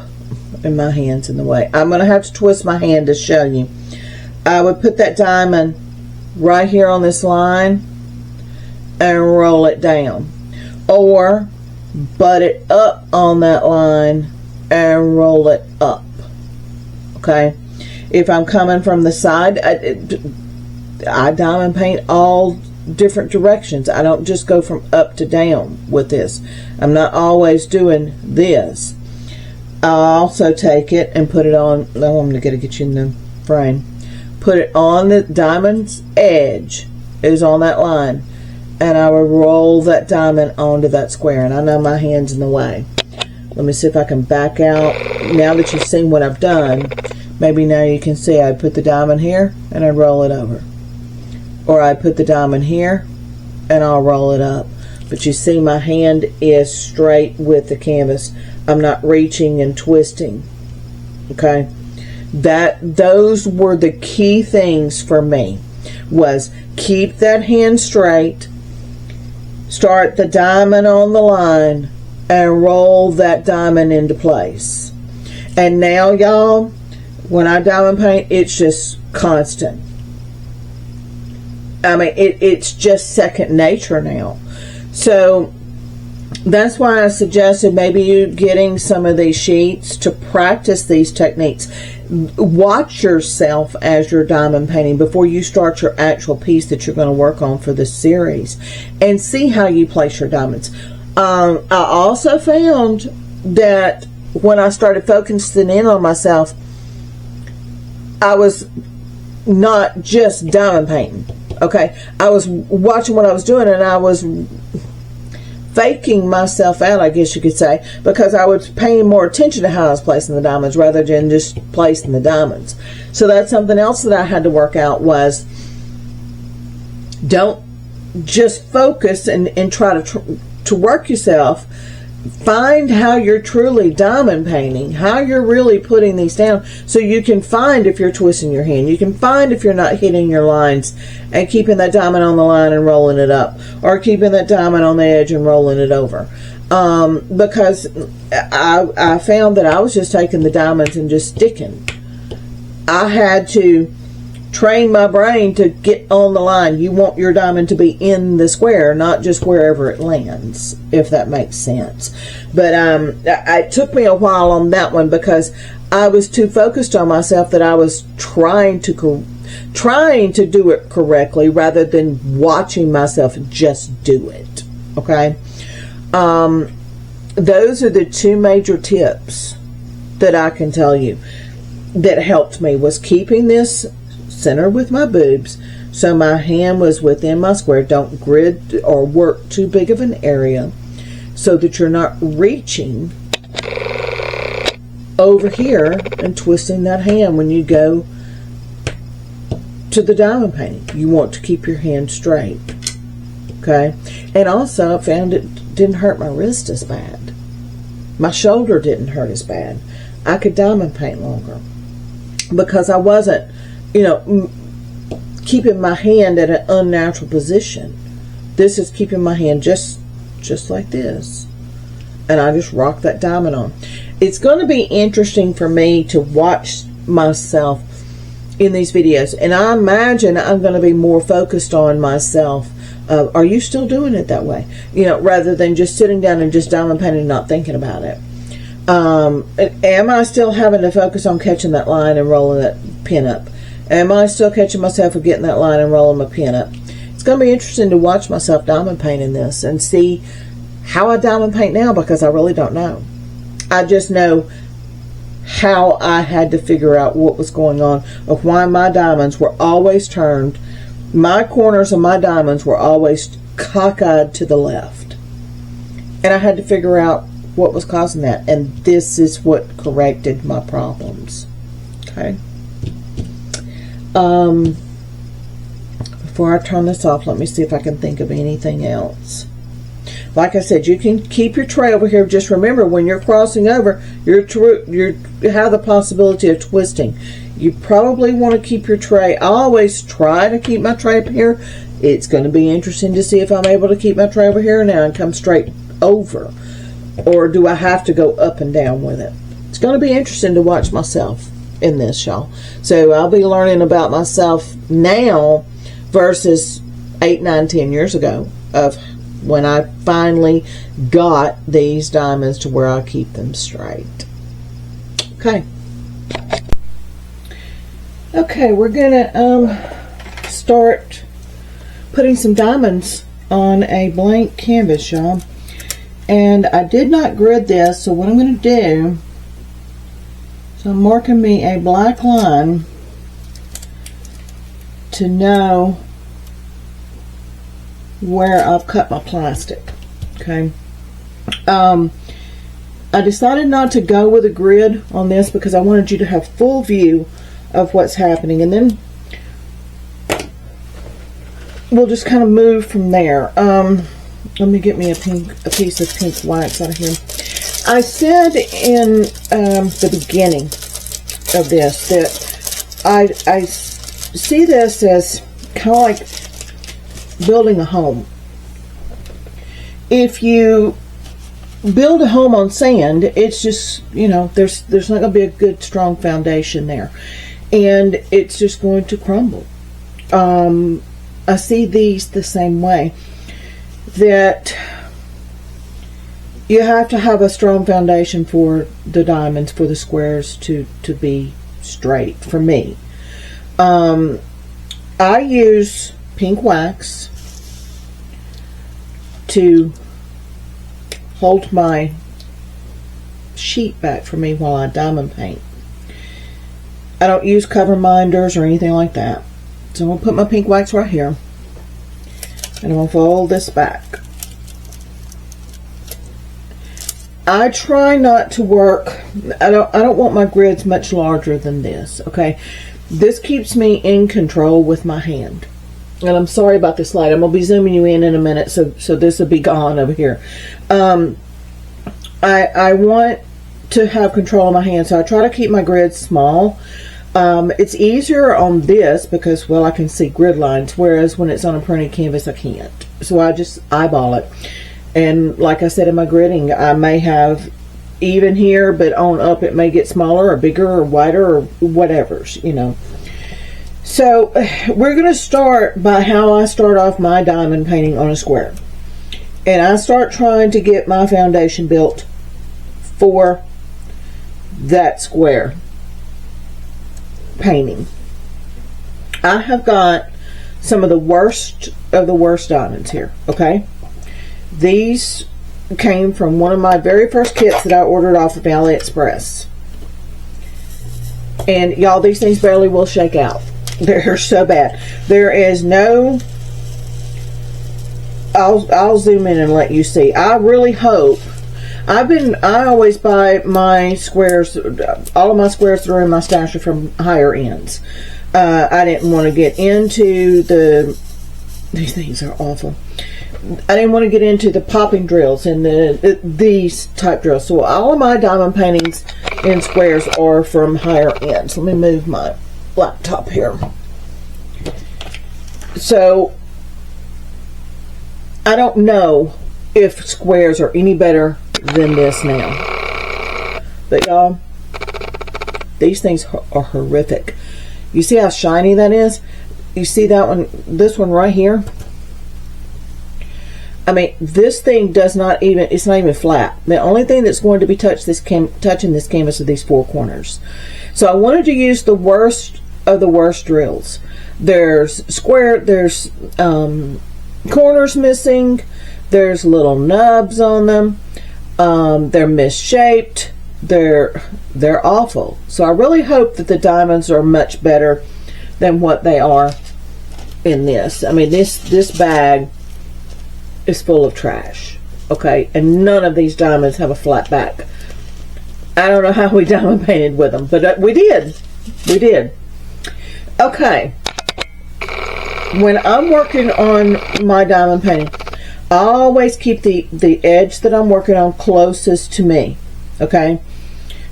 and my hand's in the way. I'm going to have to twist my hand to show you. I would put that diamond right here on this line and roll it down. Or butt it up on that line and roll it up. Okay? If I'm coming from the side, I diamond paint all different directions. I don't just go from up to down with this. I'm not always doing this. I'll also take it and put it on. No, I'm going to get you in the frame. Put it on the diamond's edge, is on that line, and I will roll that diamond onto that square. And I know my hand's in the way. Let me see if I can back out. Now that you've seen what I've done, maybe now you can see I put the diamond here and I roll it over. Or I put the diamond here and I'll roll it up. But you see my hand is straight with the canvas. I'm not reaching and twisting. Okay? Those were the key things for me. Was keep that hand straight, start the diamond on the line, and roll that diamond into place. And now, y'all, when I diamond paint, it's just constant. I mean, it's just second nature now. So that's why I suggested maybe you getting some of these sheets to practice these techniques. Watch yourself as you're diamond painting before you start your actual piece that you're going to work on for this series, and see how you place your diamonds. I also found that when I started focusing in on myself, I was not just diamond painting. Okay, I was watching what I was doing, and I was faking myself out, I guess you could say, because I was paying more attention to how I was placing the diamonds rather than just placing the diamonds. So that's something else that I had to work out, was don't just focus and try to work yourself. Find how you're truly diamond painting, how you're really putting these down, so you can find if you're twisting your hand. You can find if you're not hitting your lines and keeping that diamond on the line and rolling it up, or keeping that diamond on the edge and rolling it over. Because I found that I was just taking the diamonds and just sticking. I had to train my brain to get on the line. You want your diamond to be in the square, not just wherever it lands, if that makes sense. But it took me a while on that one, because I was too focused on myself that I was trying to do it correctly rather than watching myself just do it. Okay? Those are the two major tips that I can tell you that helped me, was keeping this center with my boobs so my hand was within my square. Don't grid or work too big of an area so that you're not reaching over here and twisting that hand when you go to the diamond painting. You want to keep your hand straight. Okay? And also I found it didn't hurt my wrist as bad. My shoulder didn't hurt as bad. I could diamond paint longer because I wasn't, you know, keeping my hand at an unnatural position. This is keeping my hand just like this, and I just rock that diamond on. It's going to be interesting for me to watch myself in these videos, and I imagine I'm going to be more focused on myself. Are you still doing it that way? You know, rather than just sitting down and just diamond painting and not thinking about it. Am I still having to focus on catching that line and rolling that pin up? Am I still catching myself with getting that line and rolling my pin up? It's going to be interesting to watch myself diamond painting this and see how I diamond paint now, because I really don't know. I just know how I had to figure out what was going on, of why my diamonds were always turned. My corners of my diamonds were always cockeyed to the left. And I had to figure out what was causing that. And this is what corrected my problems. Okay. before I turn this off, let me see if I can think of anything else. Like I said, you can keep your tray over here. Just remember, when you're crossing over, you have the possibility of twisting. You probably want to keep your tray. I always try to keep my tray up here. It's going to be interesting to see if I'm able to keep my tray over here now and come straight over. Or do I have to go up and down with it? It's going to be interesting to watch myself in this, y'all. So I'll be learning about myself now versus 8, 9, 10 years ago of when I finally got these diamonds to where I keep them straight. Okay. Okay, we're gonna start putting some diamonds on a blank canvas, y'all. And I did not grid this, so what I'm going to do is I'm marking me a black line to know where I've cut my plastic. Okay. I decided not to go with a grid on this because I wanted you to have full view of what's happening, and then we'll just kind of move from there. Let me get me a piece of pink wax out of here. I said in the beginning of this that I see this as kind of like building a home. If you build a home on sand, it's just, you know, there's not going to be a good strong foundation there, and it's just going to crumble. I see these the same way, that you have to have a strong foundation for the diamonds, for the squares to be straight for me. I use pink wax to hold my sheet back for me while I diamond paint. I don't use cover minders or anything like that. So I'm going to put my pink wax right here, and I'm going to fold this back. I try not to work, I don't want my grids much larger than this, okay? This keeps me in control with my hand. And I'm sorry about this light. I'm going to be zooming you in a minute, so this will be gone over here. I want to have control of my hand, so I try to keep my grids small. It's easier on this because, well, I can see grid lines, whereas when it's on a printed canvas, I can't. So I just eyeball it. And like I said in my gridding, I may have even here, but on up it may get smaller or bigger or wider or whatever, you know. So we're going to start by how I start off my diamond painting on a square. And I start trying to get my foundation built for that square painting. I have got some of the worst diamonds here, okay? These came from one of my very first kits that I ordered off of AliExpress. And y'all, these things barely will shake out. They're so bad. There is no... I'll zoom in and let you see. I really hope... I always buy my squares, all of my squares that are in my stash are from higher ends. I didn't want to get into these things are awful. I didn't want to get into the popping drills and these type drills. So all of my diamond paintings in squares are from higher ends. Let me move my laptop here. So I don't know if squares are any better than this now, but y'all, these things are horrific. You see how shiny that is? You see that one, this one right here? I mean, this thing does not even, it's not even flat. The only thing that's going to be touching this canvas are these four corners. So I wanted to use the worst of the worst drills. There's there's corners missing, there's little nubs on them, they're misshaped, they're awful. So I really hope that the diamonds are much better than what they are in this. I mean, this bag is full of trash, okay? And none of these diamonds have a flat back. I don't know how we diamond painted with them, but we did. Okay. when I'm working on my diamond painting, I always keep the edge that I'm working on closest to me. Okay,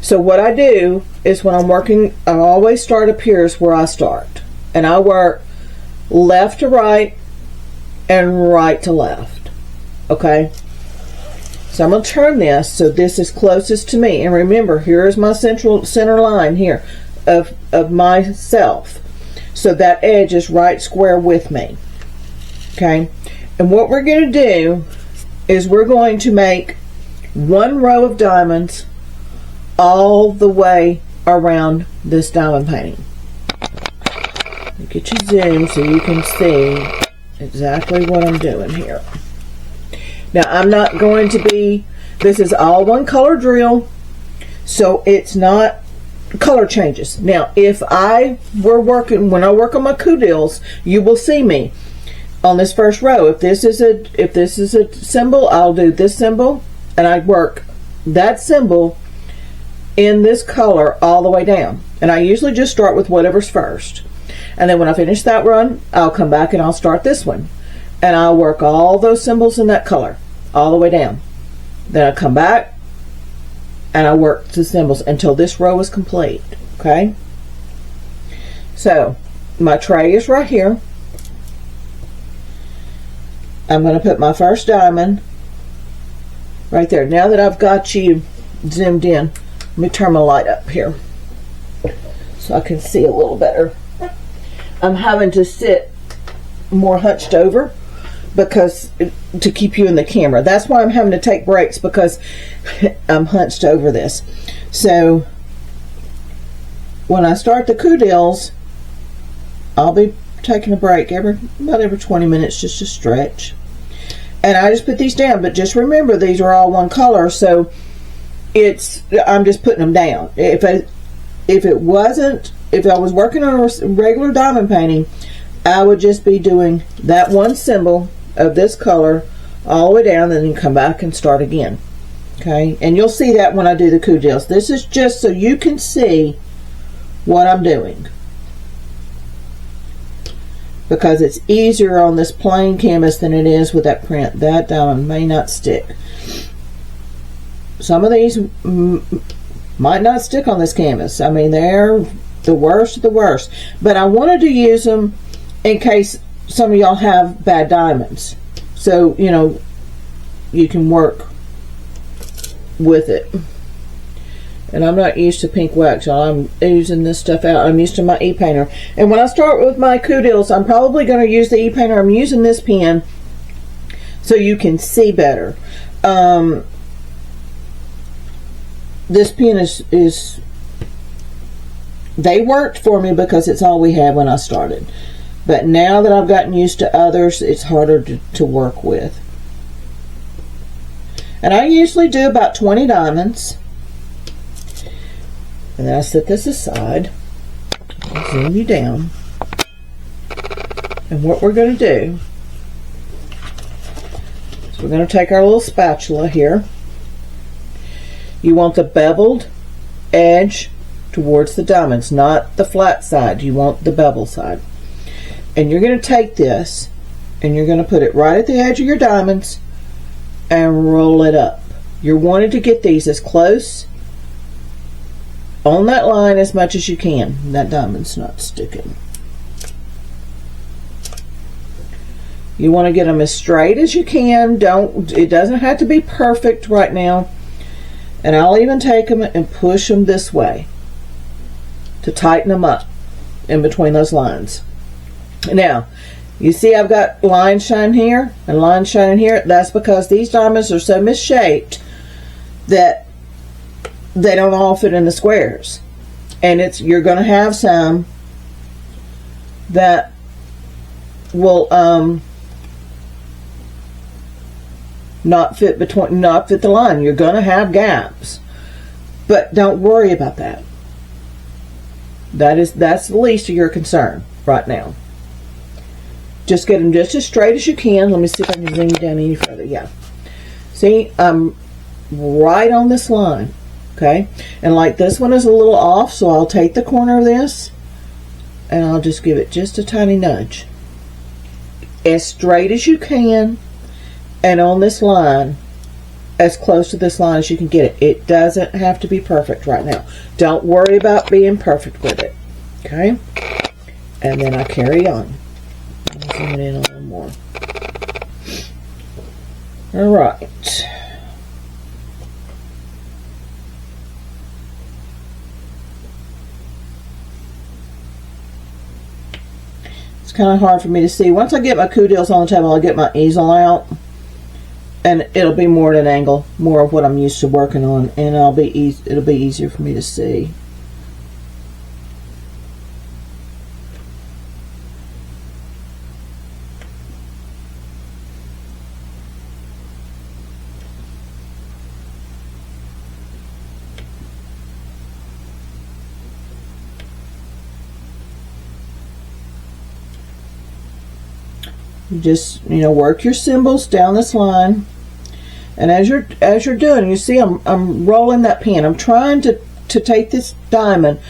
so what I do is when I'm working, I always start up here is where I start, and I work left to right and right to left. Okay, so I'm going to turn this so this is closest to me, and remember, here is my center line here of myself, so that edge is right square with me. Okay, and what we're going to do is we're going to make one row of diamonds all the way around this diamond painting. Get your zoom so you can see exactly what I'm doing here. Now I'm not going to be, this is all one color drill, so it's not color changes. Now if I were working, when I work on my coudils, you will see me on this first row. If this is a symbol, I'll do this symbol, and I work that symbol in this color all the way down, and I usually just start with whatever's first, and then when I finish that run, I'll come back and I'll start this one, and I'll work all those symbols in that color all the way down. Then I come back and I work the symbols until this row is complete. Okay, so my tray is right here. I'm going to put my first diamond right there. Now that I've got you zoomed in, let me turn my light up here so I can see a little better. I'm having to sit more hunched over because to keep you in the camera. That's why I'm having to take breaks, because I'm hunched over this. So when I start the coudils, I'll be taking a break about every 20 minutes just to stretch. And I just put these down, but just remember these are all one color, so I'm just putting them down. If I was working on a regular diamond painting, I would just be doing that one symbol of this color all the way down, and then come back and start again. Okay, and you'll see that when I do the coudils. This is just so you can see what I'm doing, because it's easier on this plain canvas than it is with that print. That diamond may not stick. Some of these might not stick on this canvas. I mean, they're the worst of the worst, but I wanted to use them in case some of y'all have bad diamonds, so you know you can work with it. And I'm not used to pink wax, y'all. I'm using this stuff out. I'm used to my e-painter, and when I start with my coudils, I'm probably going to use the e-painter. I'm using this pen so you can see better. This pen is they worked for me because it's all we had when I started, but now that I've gotten used to others, it's harder to work with. And I usually do about 20 diamonds, and then I set this aside. I'll zoom you down, and what we're going to do is we're going to take our little spatula here. You want the beveled edge towards the diamonds, not the flat side. You want the bevel side. And you're going to take this and you're going to put it right at the edge of your diamonds and roll it up. You're wanting to get these as close on that line as much as you can. That diamond's not sticking. You want to get them as straight as you can. It doesn't have to be perfect right now. And I'll even take them and push them this way to tighten them up in between those lines. Now, you see I've got lines shining here and lines shining here. That's because these diamonds are so misshaped that they don't all fit in the squares. And you're going to have some that will not fit the line. You're going to have gaps, but don't worry about that. That's the least of your concern right now. Just get them just as straight as you can. Let me see if I can zoom down any further. Yeah, see, I'm right on this line. Okay, and like this one is a little off, so I'll take the corner of this and I'll just give it just a tiny nudge. as straight as you can, and on this line, as close to this line as you can get it. It doesn't have to be perfect right now. Don't worry about being perfect with it. Okay? And then I carry on. Zoom it in a little more. Alright. It's kind of hard for me to see. Once I get my Q-deals on the table, I'll get my easel out. And it'll be more at an angle, more of what I'm used to working on, and it'll be easier for me to see. You just, work your symbols down this line, and as you're doing, you see I'm rolling that pin. I'm trying to take this diamond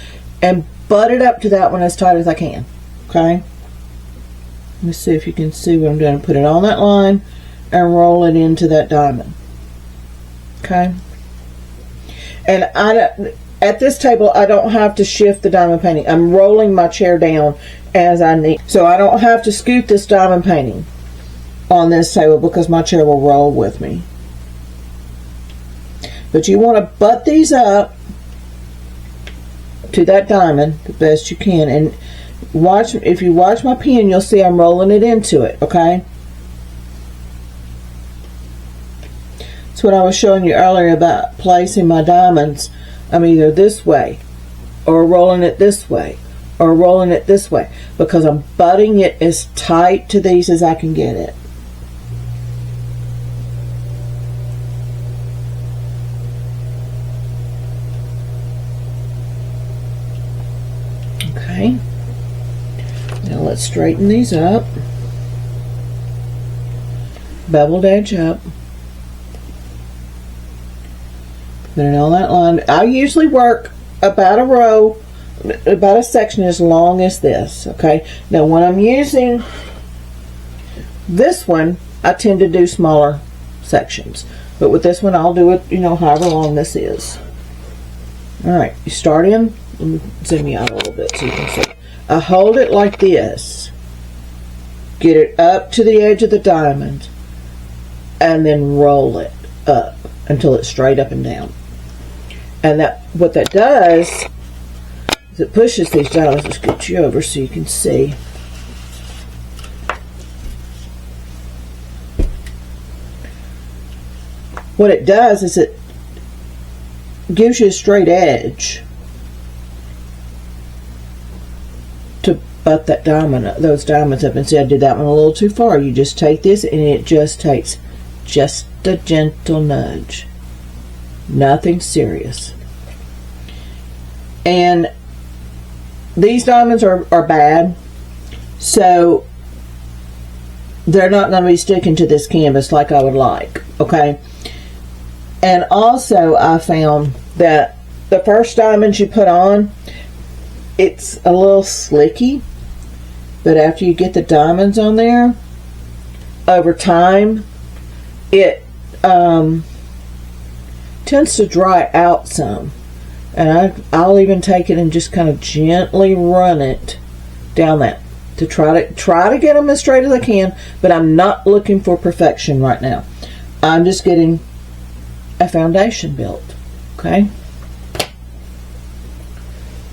and butt it up to that one as tight as I can. Okay. Let me see if you can see what I'm doing. Put it on that line and roll it into that diamond. Okay. And at this table, I don't have to shift the diamond painting. I'm rolling my chair down as I need. So I don't have to scoot this diamond painting on this table because my chair will roll with me. But you want to butt these up to that diamond the best you can. And watch, if you watch my pen, you'll see I'm rolling it into it, okay? That's what I was showing you earlier about placing my diamonds. I'm either this way or rolling it this way or rolling it this way because I'm butting it as tight to these as I can get it. Okay. Now let's straighten these up. Beveled edge up. Put it on that line. I usually work about a row, about a section as long as this. Okay. Now when I'm using this one, I tend to do smaller sections. But with this one, I'll do it, however long this is. All right. You start in. Let me zoom you out a little bit so you can see. I hold it like this. Get it up to the edge of the diamond. And then roll it up until it's straight up and down. And what that does is it pushes these down. Let's just get you over so you can see. What it does is it gives you a straight edge to butt that diamond, those diamonds up. And see, I did that one a little too far. You just take this and it just takes just a gentle nudge. Nothing serious. And these diamonds are bad, so they're not going to be sticking to this canvas like I would like. Okay. And also I found that the first diamonds you put on, it's a little slicky, but after you get the diamonds on there, over time it tends to dry out some. And I'll even take it and just kind of gently run it down that to try to get them as straight as I can, but I'm not looking for perfection right now. I'm just getting a foundation built. Okay.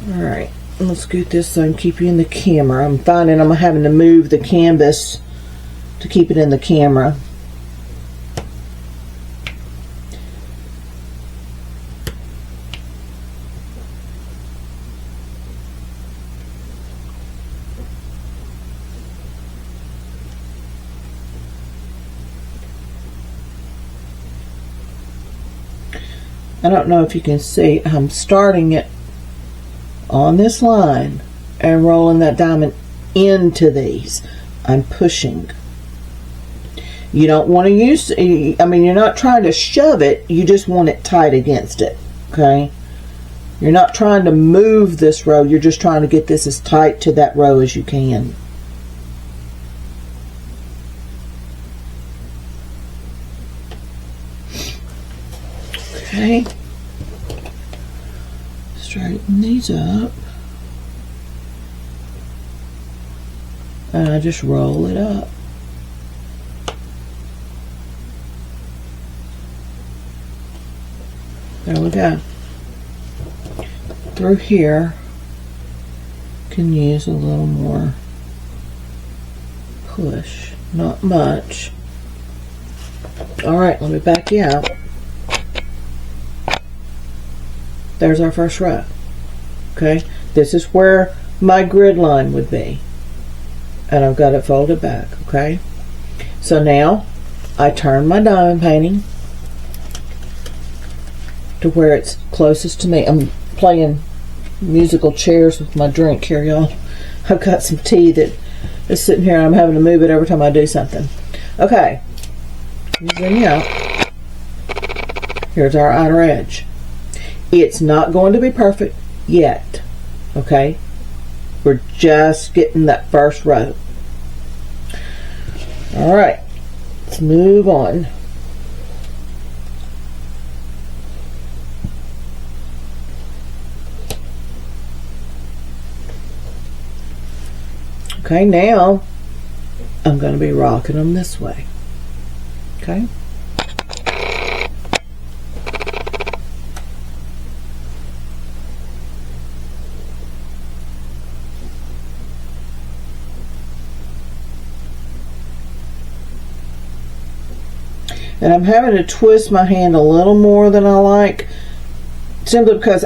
All right. Let's scoot this so I can keep you in the camera. I'm finding I'm having to move the canvas to keep it in the camera. I don't know if you can see, I'm starting it on this line and rolling that diamond into these. I'm pushing. You don't want to use, you're not trying to shove it, you just want it tight against it. Okay? You're not trying to move this row, you're just trying to get this as tight to that row as you can. Okay. Straighten these up. And I just roll it up. There we go. Through here, can use a little more push. Not much. Alright, let me back you out. There's our first row. Okay, this is where my grid line would be. And I've got it folded back, okay? So now, I turn my diamond painting to where it's closest to me. I'm playing musical chairs with my drink here, y'all. I've got some tea that is sitting here and I'm having to move it every time I do something. Okay, zoom you out. Here's our outer edge. It's not going to be perfect yet, okay? We're just getting that first row. Alright, let's move on. Okay, now I'm going to be rocking them this way. Okay? And I'm having to twist my hand a little more than I like, simply because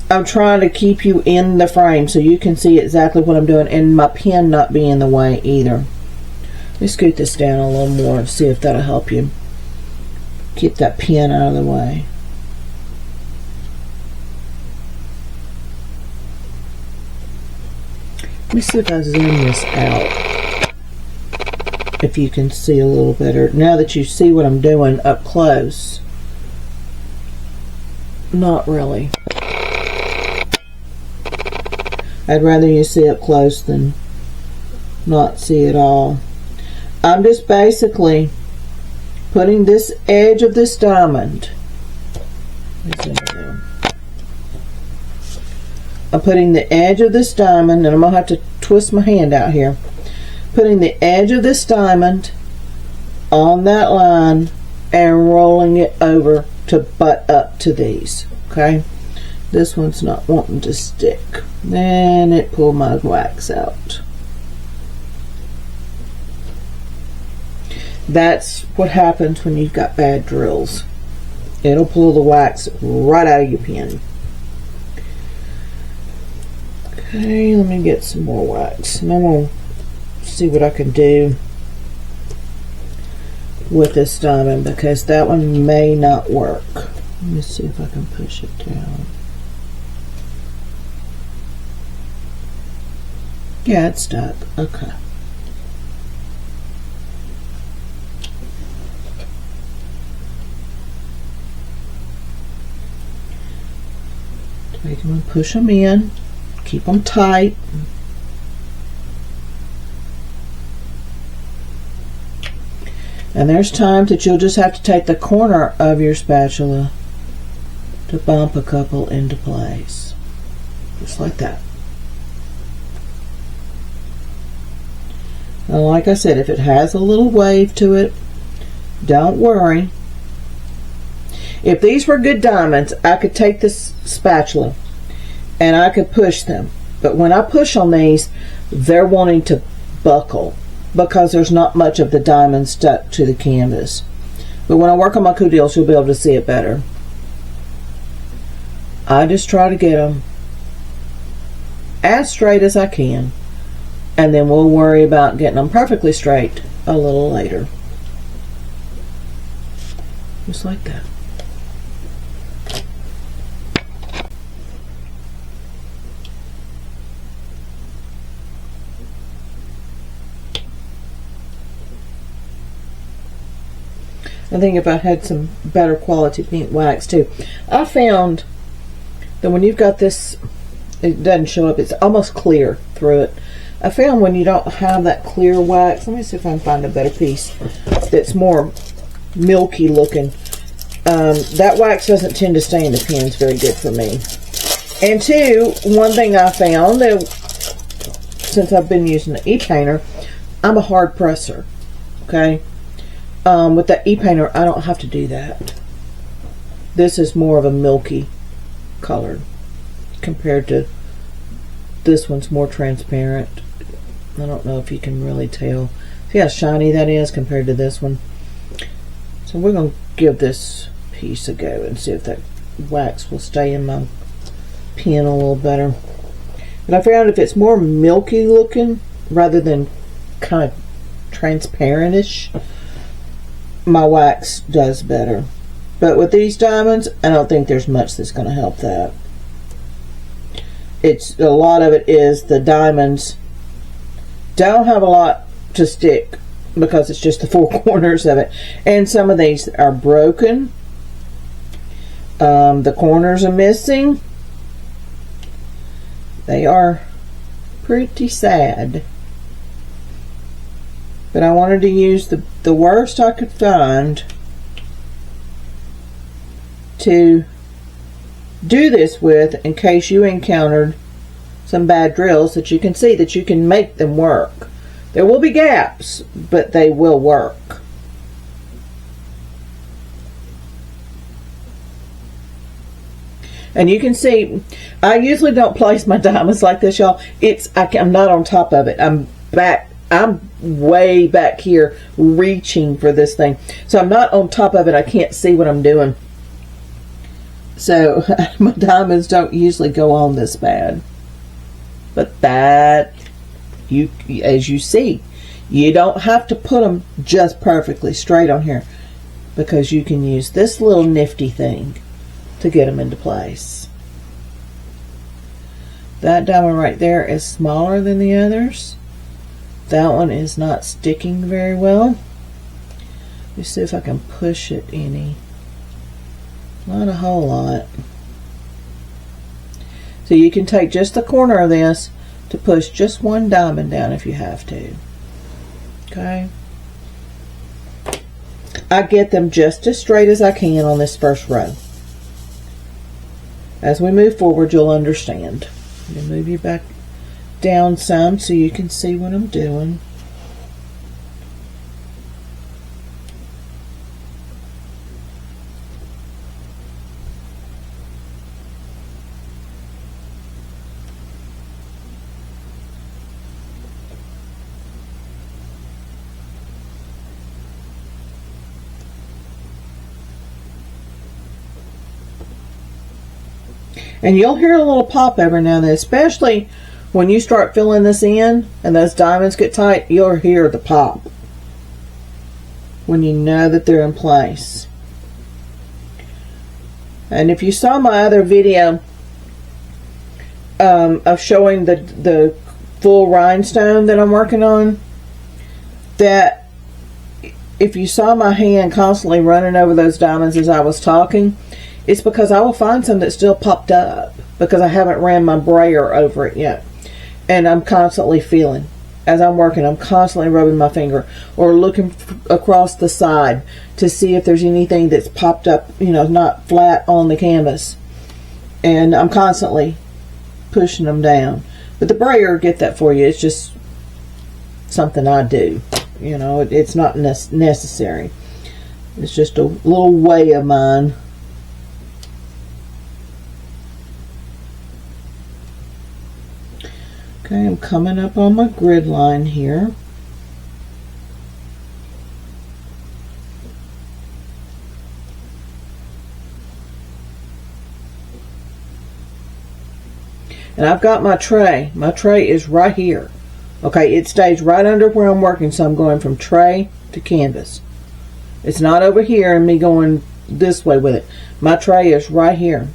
I'm trying to keep you in the frame so you can see exactly what I'm doing, and my pen not be in the way either. Let me scoot this down a little more and see if that'll help you get that pen out of the way. Let me see if I zoom this out, if you can see a little better. Now that you see what I'm doing up close. Not really. I'd rather you see up close than not see it all. I'm just basically putting this edge of this diamond. I'm putting the edge of this diamond, and I'm going to have to twist my hand out here. Putting the edge of this diamond on that line and rolling it over to butt up to these. Okay, this one's not wanting to stick. Then it pulled my wax out. That's what happens when you've got bad drills. It'll pull the wax right out of your pen. Okay, let me get some more wax, and I'm going to see what I can do with this diamond, because that one may not work. Let me see if I can push it down. Yeah, it's stuck. Okay. Take them and push them in. Keep them tight. And there's times that you'll just have to take the corner of your spatula to bump a couple into place. Just like that. Now, like I said, if it has a little wave to it, don't worry. If these were good diamonds, I could take this spatula and I could push them. But when I push on these, they're wanting to buckle, because there's not much of the diamond stuck to the canvas. But when I work on my coup deals, you'll be able to see it better. I just try to get them as straight as I can, and then we'll worry about getting them perfectly straight a little later. Just like that. I think if I had some better quality pink wax too. I found that when you've got this, it doesn't show up, it's almost clear through it. I found when you don't have that clear wax, let me see if I can find a better piece that's more milky looking. that wax doesn't tend to stay in the pens very good for me. And two, one thing I found that since I've been using the e-painter, I'm a hard presser. Okay, with the e-painter, I don't have to do that. This is more of a milky color compared to this one's more transparent. I don't know if you can really tell. See how shiny that is compared to this one. So we're going to give this piece a go and see if that wax will stay in my pen a little better. But I found if it's more milky looking rather than kind of transparent-ish, my wax does better. But with these diamonds, I don't think there's much that's going to help that. It's a lot of it is the diamonds don't have a lot to stick because it's just the four corners of it, and some of these are broken. The corners are missing. They are pretty sad. But I wanted to use the worst I could find to do this with in case you encountered some bad drills that you can see that you can make them work. There will be gaps, but they will work. And you can see, I usually don't place my diamonds like this, y'all. I'm not on top of it. I'm way back here reaching for this thing. So I'm not on top of it. I can't see what I'm doing. So my diamonds don't usually go on this bad. But that, as you see, you don't have to put them just perfectly straight on here, because you can use this little nifty thing to get them into place. That diamond right there is smaller than the others. That one is not sticking very well. Let's see if I can push it any. Not a whole lot. So you can take just the corner of this to push just one diamond down if you have to. Okay. I get them just as straight as I can on this first row. As we move forward, you'll understand. Let me move you back down some so you can see what I'm doing. And you'll hear a little pop every now and then, especially when you start filling this in and those diamonds get tight, you'll hear the pop when you know that they're in place. And if you saw my other video of showing the full rhinestone that I'm working on, that if you saw my hand constantly running over those diamonds as I was talking, it's because I will find some that still popped up because I haven't ran my brayer over it yet. And I'm constantly feeling. As I'm working, I'm constantly rubbing my finger or looking across the side to see if there's anything that's popped up, you know, not flat on the canvas. And I'm constantly pushing them down. But the brayer will get that for you. It's just something I do. You know, it's not necessary. It's just a little way of mine. Okay, I'm coming up on my grid line here. And I've got my tray. My tray is right here. Okay, it stays right under where I'm working, so I'm going from tray to canvas. It's not over here and me going this way with it. My tray is right here.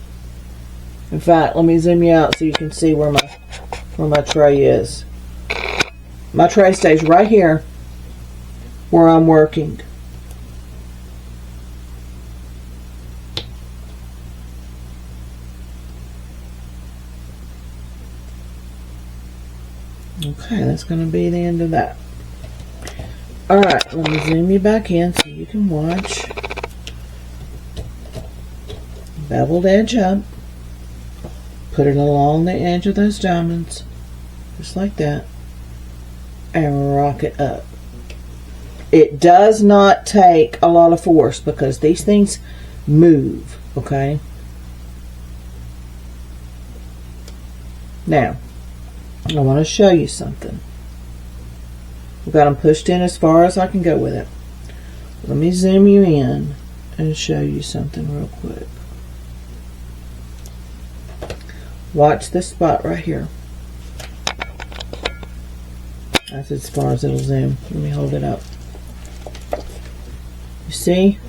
In fact, let me zoom you out so you can see where my tray is. My tray stays right here where I'm working. Okay, that's going to be the end of that. Alright, let me zoom you back in so you can watch. beveled edge up, put it along the edge of those diamonds, just like that, and rock it up. It does not take a lot of force because these things move, okay? Now, I want to show you something. I've got them pushed in as far as I can go with it. Let me zoom you in and show you something real quick. Watch this spot right here. That's as far as it'll zoom. Let me hold it up. You see?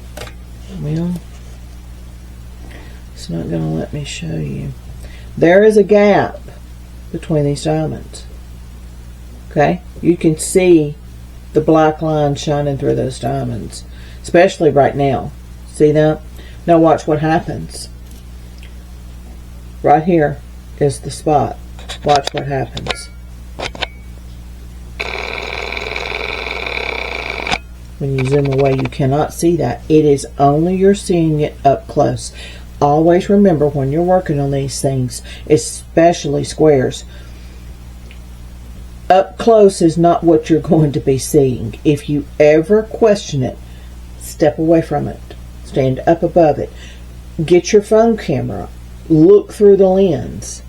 Well, it's not going to let me show you. There is a gap between these diamonds. Okay? You can see the black line shining through those diamonds, especially right now. See that? Now watch what happens. Right here is the spot. Watch what happens. When you zoom away, you cannot see that. It is only you're seeing it up close. Always remember when you're working on these things, especially squares, up close is not what you're going to be seeing. If you ever question it, step away from it. Stand up above it. Get your phone camera. Look through the lens.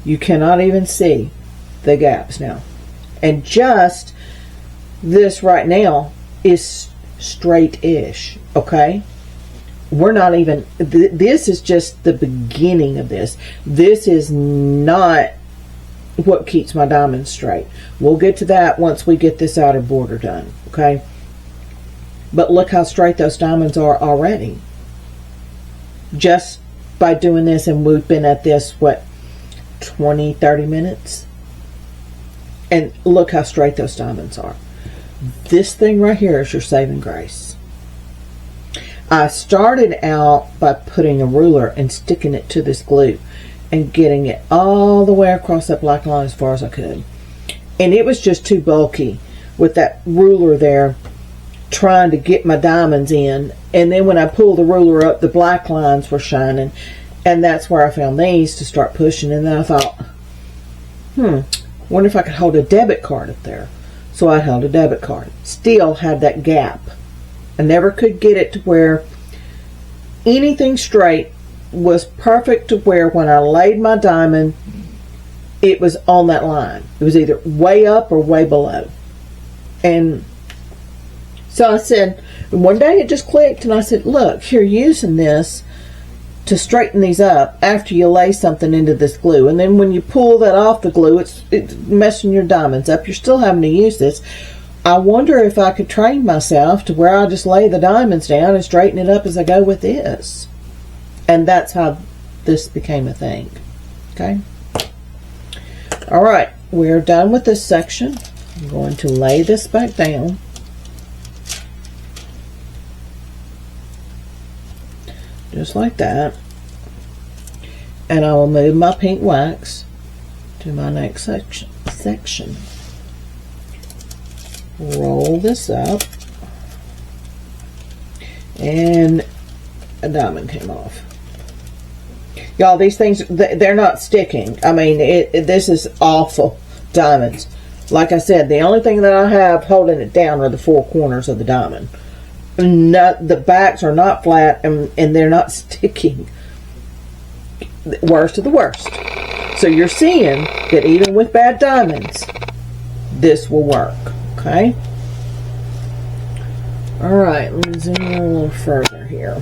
You cannot even see the gaps now. And just this right now is straight-ish, okay? We're not even, this is just the beginning of this. This is not what keeps my diamonds straight. We'll get to that once we get this outer border done, okay? But look how straight those diamonds are already. Just by doing this, and we've been at this, what, 20, 30 minutes? And look how straight those diamonds are. This thing right here is your saving grace. I started out by putting a ruler and sticking it to this glue and getting it all the way across that black line as far as I could. And it was just too bulky with that ruler there trying to get my diamonds in. And then when I pulled the ruler up, the black lines were shining. And that's where I found these to start pushing. And then I thought, wonder if I could hold a debit card up there. So I held a debit card. Still had that gap. I never could get it to where anything straight was perfect to where when I laid my diamond, it was on that line. It was either way up or way below. And so I said, one day it just clicked, and I said, look, you're using this to straighten these up after you lay something into this glue. And then when you pull that off the glue, it's messing your diamonds up. You're still having to use this. I wonder if I could train myself to where I just lay the diamonds down and straighten it up as I go with this. And that's how this became a thing. Okay? All right, we're done with this section. I'm going to lay this back down. Just like that. And I will move my pink wax to my next section. Roll this up. And a diamond came off. Y'all, these things, they're not sticking. I mean, this is awful diamonds. Like I said, the only thing that I have holding it down are the four corners of the diamond. The backs are not flat, and they're not sticking. Worst of the worst. So you're seeing that even with bad diamonds, this will work. Okay? Alright, let me zoom in a little further here.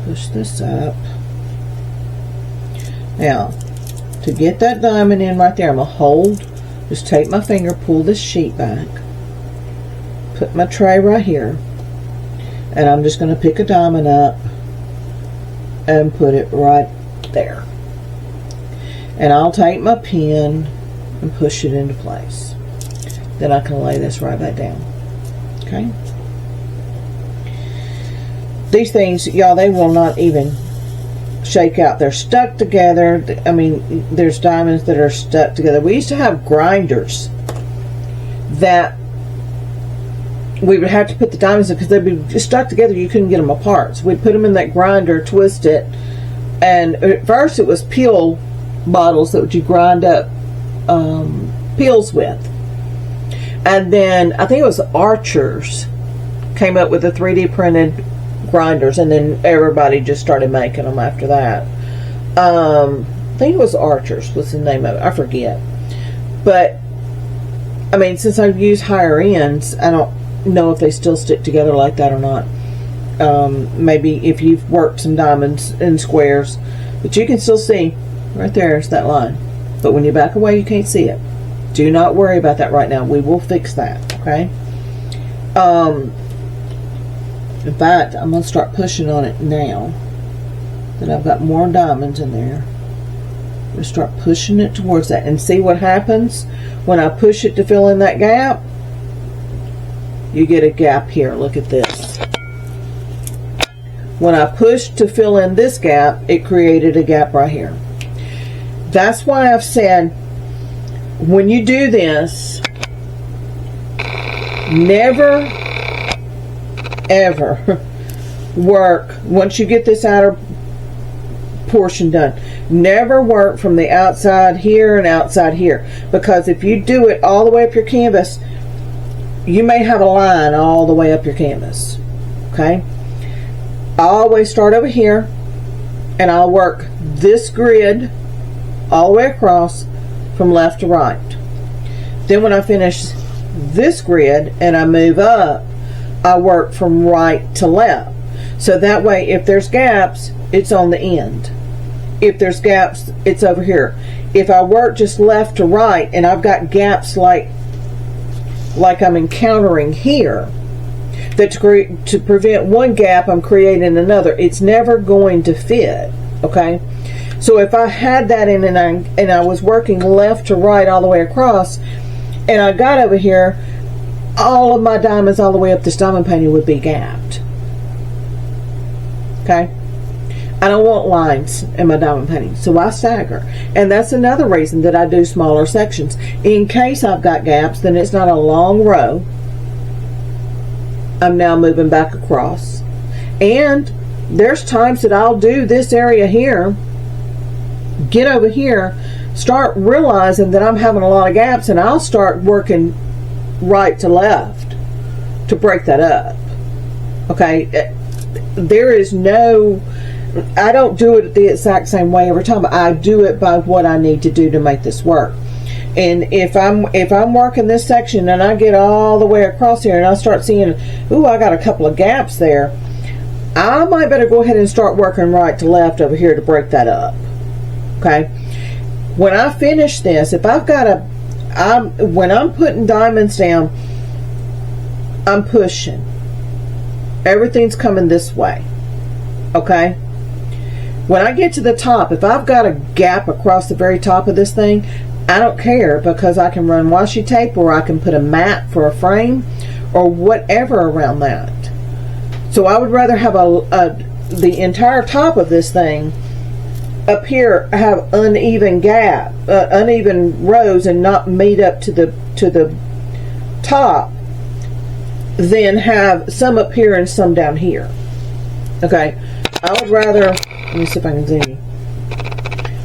Push this up. Now, to get that diamond in right there, I'm going to hold, just take my finger, pull this sheet back, put my tray right here, and I'm just going to pick a diamond up and put it right there. And I'll take my pen and push it into place. Then I can lay this right back down. Okay? These things, y'all, they will not even shake out. They're stuck together. I mean, there's diamonds that are stuck together. We used to have grinders that we would have to put the diamonds in because they'd be stuck together. You couldn't get them apart. So we'd put them in that grinder, twist it, and at first it was peel bottles that you grind up peels with. And then I think it was Archers came up with the 3D printed grinders, and then everybody just started making them after that. I think it was Archers was the name of it. I forget. But I mean, since I've used higher ends, I don't know if they still stick together like that or not. Maybe if you've worked some diamonds in squares, but you can still see right there's that line. But when you back away, you can't see it. Do not worry about that right now. We will fix that, okay? In fact, I'm going to start pushing on it now that I've got more diamonds in there. I'm going to start pushing it towards that and see what happens when I push it to fill in that gap. You get a gap here. Look at this. When I pushed to fill in this gap, it created a gap right here. That's why I've said, when you do this, never ever work, once you get this outer portion done, never work from the outside here and outside here, because if you do it all the way up your canvas, you may have a line all the way up your canvas. Okay, I always start over here and I'll work this grid all the way across from left to right. Then when I finish this grid and I move up, I work from right to left. So that way, if there's gaps, it's on the end. If there's gaps, it's over here. If I work just left to right and I've got gaps like I'm encountering here, that to prevent one gap, I'm creating another. It's never going to fit, okay? So if I had that in and I was working left to right all the way across, and I got over here, all of my diamonds all the way up this diamond painting would be gapped. Okay? I don't want lines in my diamond painting, so I stagger. And that's another reason that I do smaller sections. In case I've got gaps, then it's not a long row. I'm now moving back across. And there's times that I'll do this area here, get over here, start realizing that I'm having a lot of gaps, and I'll start working right to left to break that up. Okay, there is no, I don't do it the exact same way every time. I do it by what I need to do to make this work. And if I'm working this section and I get all the way across here and I start seeing, ooh, I got a couple of gaps there, I might better go ahead and start working right to left over here to break that up. Okay, when I finish this, if I've got when I'm putting diamonds down, I'm pushing. Everything's coming this way. Okay? When I get to the top, if I've got a gap across the very top of this thing, I don't care, because I can run washi tape, or I can put a mat for a frame, or whatever around that. So I would rather have the entire top of this thing up here have uneven uneven rows and not meet up to the top, than have some up here and some down here. Okay, I would rather, let me see if I can zoom you.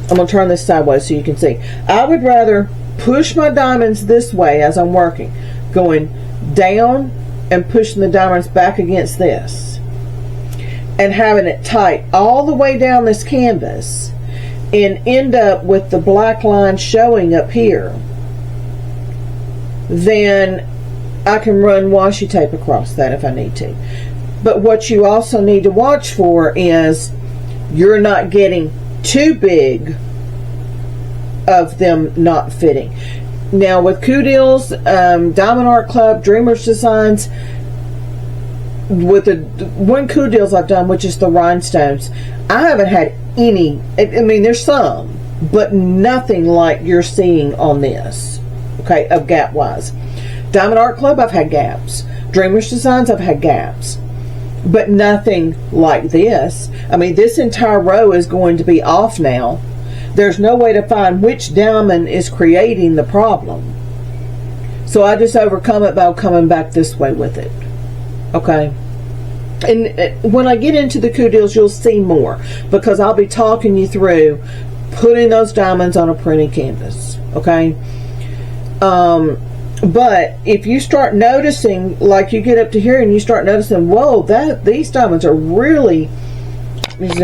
I'm going to turn this sideways so you can see. I would rather push my diamonds this way as I'm working, going down and pushing the diamonds back against this, and having it tight all the way down this canvas, and end up with the black line showing up here. Then I can run washi tape across that if I need to. But what you also need to watch for is you're not getting too big of them not fitting. Now with Coodills, Diamond Art Club, Dreamers Designs, with the one Coodills I've done, which is the rhinestones, I haven't had any, I mean there's some, but nothing like you're seeing on this, okay, of gap wise. Diamond Art Club, I've had gaps. Dreamers Designs, I've had gaps, but nothing like this. I mean, this entire row is going to be off now. There's no way to find which diamond is creating the problem. So I just overcome it by coming back this way with it. Okay. And when I get into the coup deals, you'll see more, because I'll be talking you through putting those diamonds on a printed canvas. Okay. But if you start noticing, like you get up to here and you start noticing, whoa, these diamonds are really, let's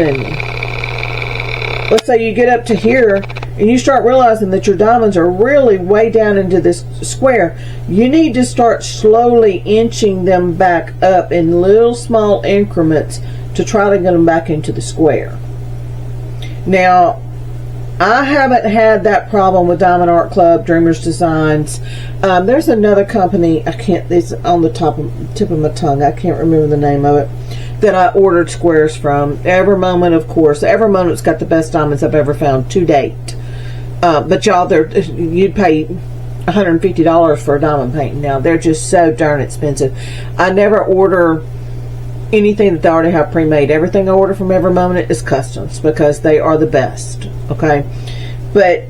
say you get up to here and you start realizing that your diamonds are really way down into this square, you need to start slowly inching them back up in little small increments to try to get them back into the square. Now, I haven't had that problem with Diamond Art Club, Dreamers Designs. There's another company, it's on the tip of my tongue, I can't remember the name of it, that I ordered squares from. Every Moment, of course. Every Moment's got the best diamonds I've ever found to date. But y'all, you'd pay $150 for a diamond painting now. They're just so darn expensive. I never order anything that they already have pre-made. Everything I order from Every Moment is customs, because they are the best. Okay, but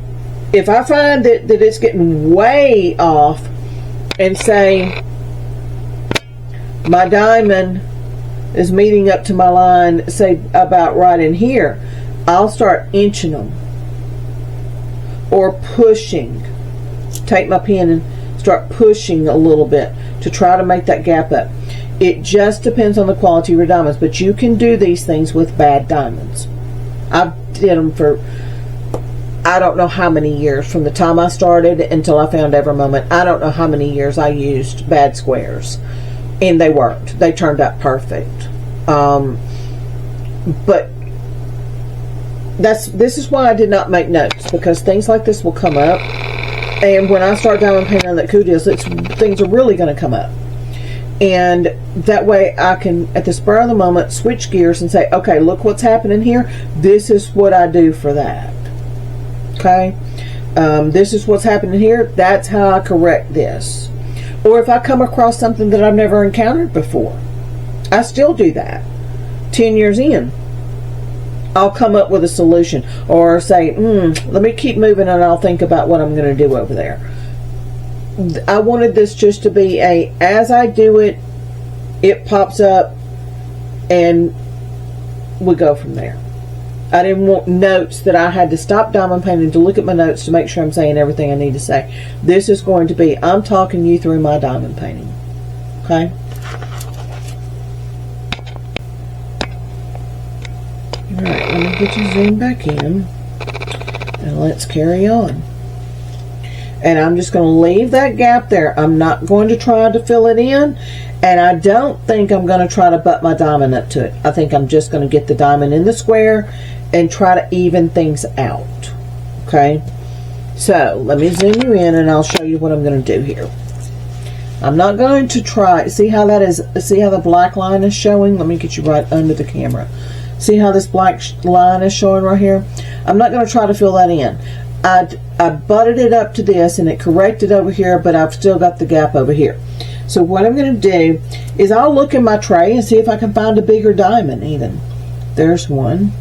if I find that it's getting way off, and say my diamond is meeting up to my line, say about right in here, I'll start inching them or pushing. Take my pen and start pushing a little bit to try to make that gap up. It just depends on the quality of your diamonds, but you can do these things with bad diamonds. I've did them for I don't know how many years, from the time I started until I found Every Moment. I don't know how many years I used bad squares, and they worked. They turned out perfect. But this is why I did not make notes, because things like this will come up, and when I start diamond painting on that coup deals, things are really going to come up. And that way I can, at the spur of the moment, switch gears and say, okay, look what's happening here. This is what I do for that. Okay? This is what's happening here. That's how I correct this. Or if I come across something that I've never encountered before, I still do that. 10 years in, I'll come up with a solution. Or say, let me keep moving and I'll think about what I'm going to do over there. I wanted this just to be as I do it, it pops up and we go from there. I didn't want notes that I had to stop diamond painting to look at my notes to make sure I'm saying everything I need to say. This is going to be, I'm talking you through my diamond painting. Okay? Alright, let me get you zoomed back in and let's carry on. And I'm just going to leave that gap there. I'm not going to try to fill it in, and I don't think I'm going to try to butt my diamond up to it. I think I'm just going to get the diamond in the square and try to even things out. Okay, so let me zoom you in and I'll show you what I'm going to do here. I'm not going to try, see how that is, see how the black line is showing? Let me get you right under the camera. See how this black line is showing right here? I'm not going to try to fill that in. I butted it up to this and it corrected over here, but I've still got the gap over here. So what I'm going to do is I'll look in my tray and see if I can find a bigger diamond even. There's one.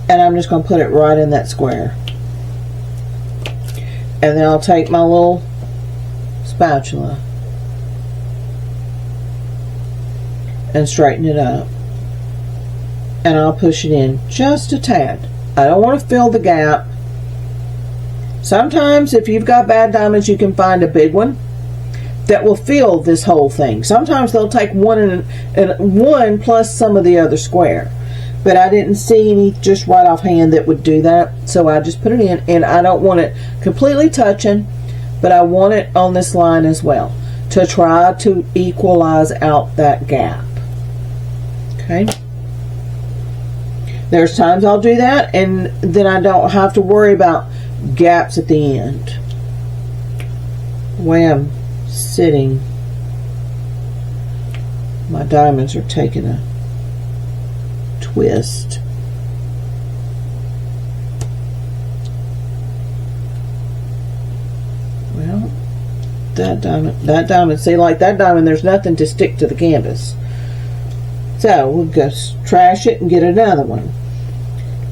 And I'm just going to put it right in that square. And then I'll take my little spatula and straighten it up. And I'll push it in just a tad. I don't want to fill the gap. Sometimes if you've got bad diamonds, you can find a big one that will fill this whole thing. Sometimes they'll take one and one plus some of the other square. But I didn't see any just right offhand that would do that. So I just put it in, and I don't want it completely touching, but I want it on this line as well to try to equalize out that gap. Okay. There's times I'll do that, and then I don't have to worry about gaps at the end. The way I'm sitting, my diamonds are taking a twist. Well, that diamond, see, like that diamond, there's nothing to stick to the canvas. So we'll just trash it and get another one.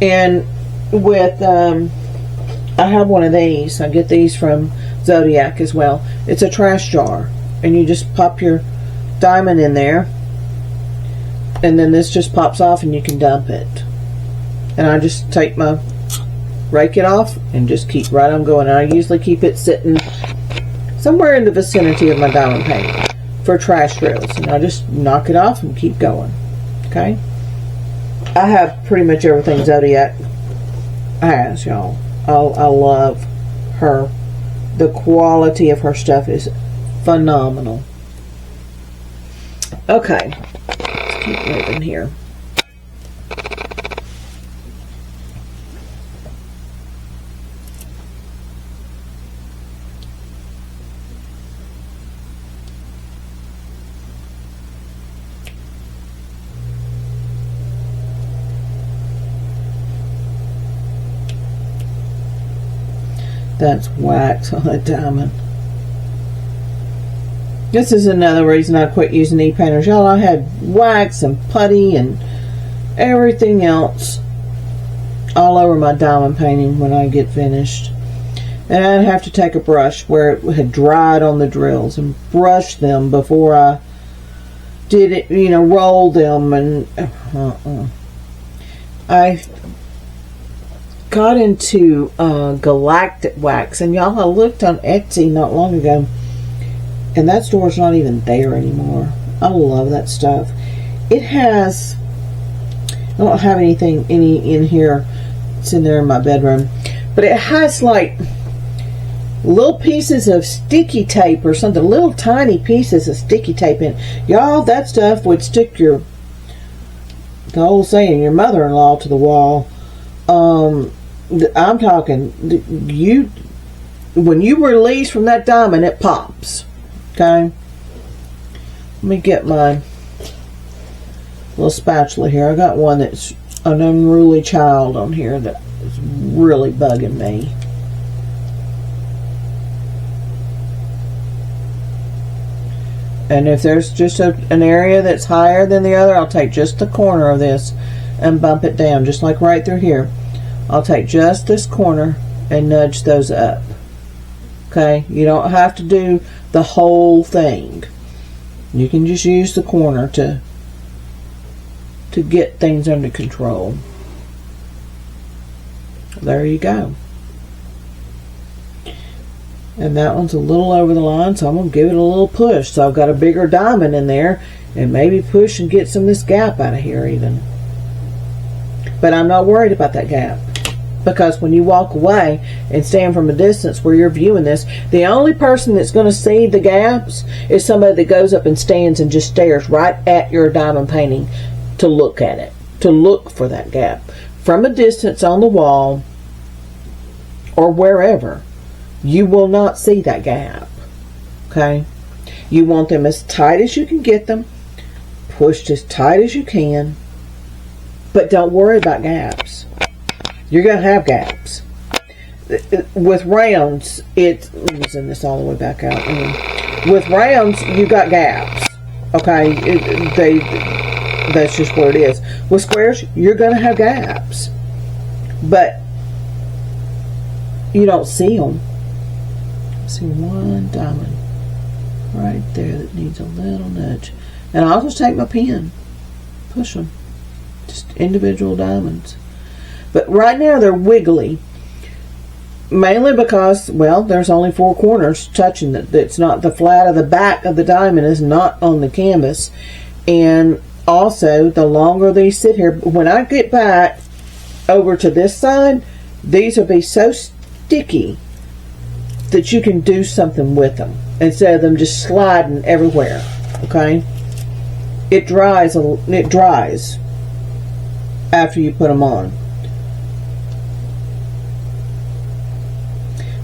And with I have one of these. I get these from Zodiac as well. It's a trash jar, and you just pop your diamond in there, and then this just pops off and you can dump it. And I just take my rake it off and just keep right on going. And I usually keep it sitting somewhere in the vicinity of my diamond painting for trash drills, and I just knock it off and keep going. Okay, I have pretty much everything Zodiac has, y'all. I love her. The quality of her stuff is phenomenal. Okay, let's keep moving here. That's wax on a diamond. This is another reason I quit using e-painters. Y'all, I had wax and putty and everything else all over my diamond painting when I get finished. And I'd have to take a brush where it had dried on the drills and brush them before I did it, you know, roll them. And I got into galactic wax, and y'all, I looked on Etsy not long ago, and that store's not even there anymore. I love that stuff. It has, I don't have any in here. It's in there in my bedroom, but it has like little pieces of sticky tape or something, little tiny pieces of sticky tape in. Y'all, that stuff would stick the old saying, your mother-in-law to the wall. I'm talking, when you release from that diamond, it pops. Okay, let me get my little spatula here. I got one that's an unruly child on here that is really bugging me. And if there's just an area that's higher than the other, I'll take just the corner of this and bump it down, just like right through here. I'll take just this corner and nudge those up. Okay, you don't have to do the whole thing. You can just use the corner to get things under control. There you go. And that one's a little over the line, so I'm going to give it a little push. So I've got a bigger diamond in there, and maybe push and get some of this gap out of here even. But I'm not worried about that gap, because when you walk away and stand from a distance where you're viewing this, the only person that's going to see the gaps is somebody that goes up and stands and just stares right at your diamond painting to look at it, to look for that gap. From a distance on the wall or wherever, you will not see that gap. Okay? You want them as tight as you can get them, pushed as tight as you can, but don't worry about gaps. You're going to have gaps. With rounds, let me send this all the way back out. With rounds, you got gaps. Okay? That's just what it is. With squares, you're going to have gaps. But you don't see them. I see one diamond right there that needs a little nudge. And I'll just take my pen, push them. Just individual diamonds. But right now they're wiggly. Mainly because, well, there's only 4 corners touching it. It's not the flat of the back of the diamond is not on the canvas. And also, the longer these sit here, when I get back over to this side, these will be so sticky that you can do something with them instead of them just sliding everywhere. Okay? It dries after you put them on.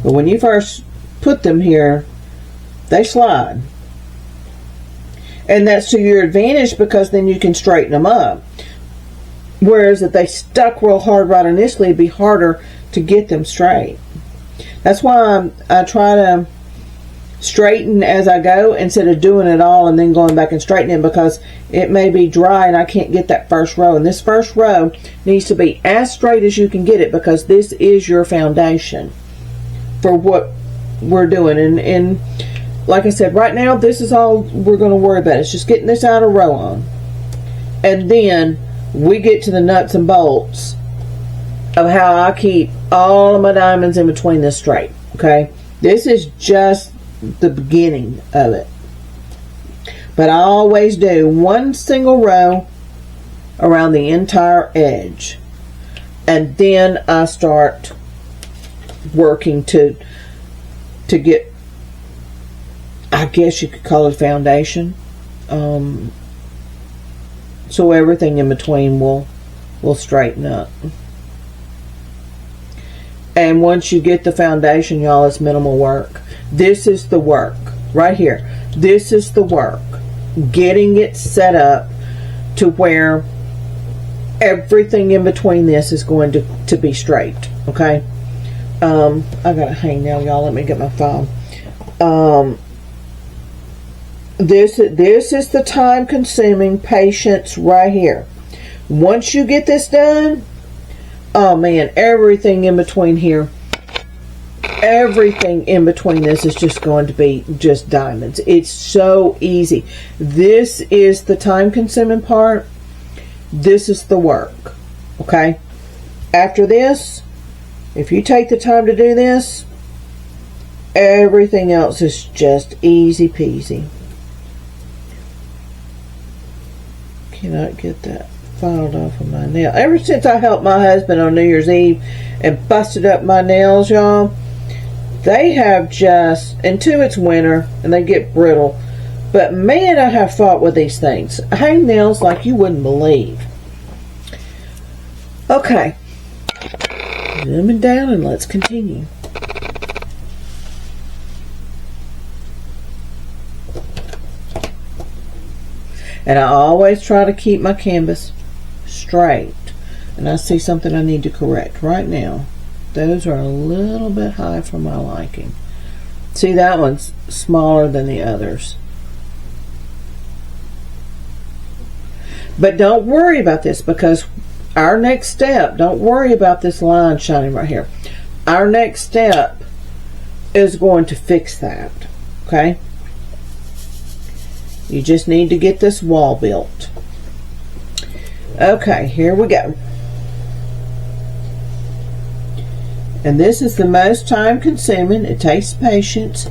But when you first put them here, they slide. And that's to your advantage, because then you can straighten them up. Whereas if they stuck real hard right initially, it'd be harder to get them straight. That's why I try to straighten as I go instead of doing it all and then going back and straightening, because it may be dry and I can't get that first row. And this first row needs to be as straight as you can get it, because this is your foundation for what we're doing. And like I said, right now this is all we're going to worry about. It's just getting this outer row on, and then we get to the nuts and bolts of how I keep all of my diamonds in between this straight. Okay, this is just the beginning of it, but I always do one single row around the entire edge, and then I start working to get, I guess you could call it foundation, so everything in between will straighten up. And once you get the foundation, y'all, it's minimal work. This is the work right here. This is the work, getting it set up to where everything in between this is going to be straight. Okay, I gotta hang now, y'all. Let me get my phone. This is the time consuming patience right here. Once you get this done, oh man, everything in between here, everything in between this is just going to be just diamonds. It's so easy. This is the time consuming part. This is the work. Okay, after this, if you take the time to do this, everything else is just easy peasy. Cannot get that filed off of my nail. Ever since I helped my husband on New Year's Eve and busted up my nails, y'all, they have just, and two, it's winter and they get brittle, but man, I have fought with these things. I hang nails like you wouldn't believe. Okay, zooming down and let's continue. And I always try to keep my canvas straight. And I see something I need to correct right now. Those are a little bit high for my liking. See, that one's smaller than the others. But don't worry about this, because our next step, don't worry about this line shining right here. Our next step is going to fix that. Okay? You just need to get this wall built. Okay, here we go. And this is the most time consuming. It takes patience.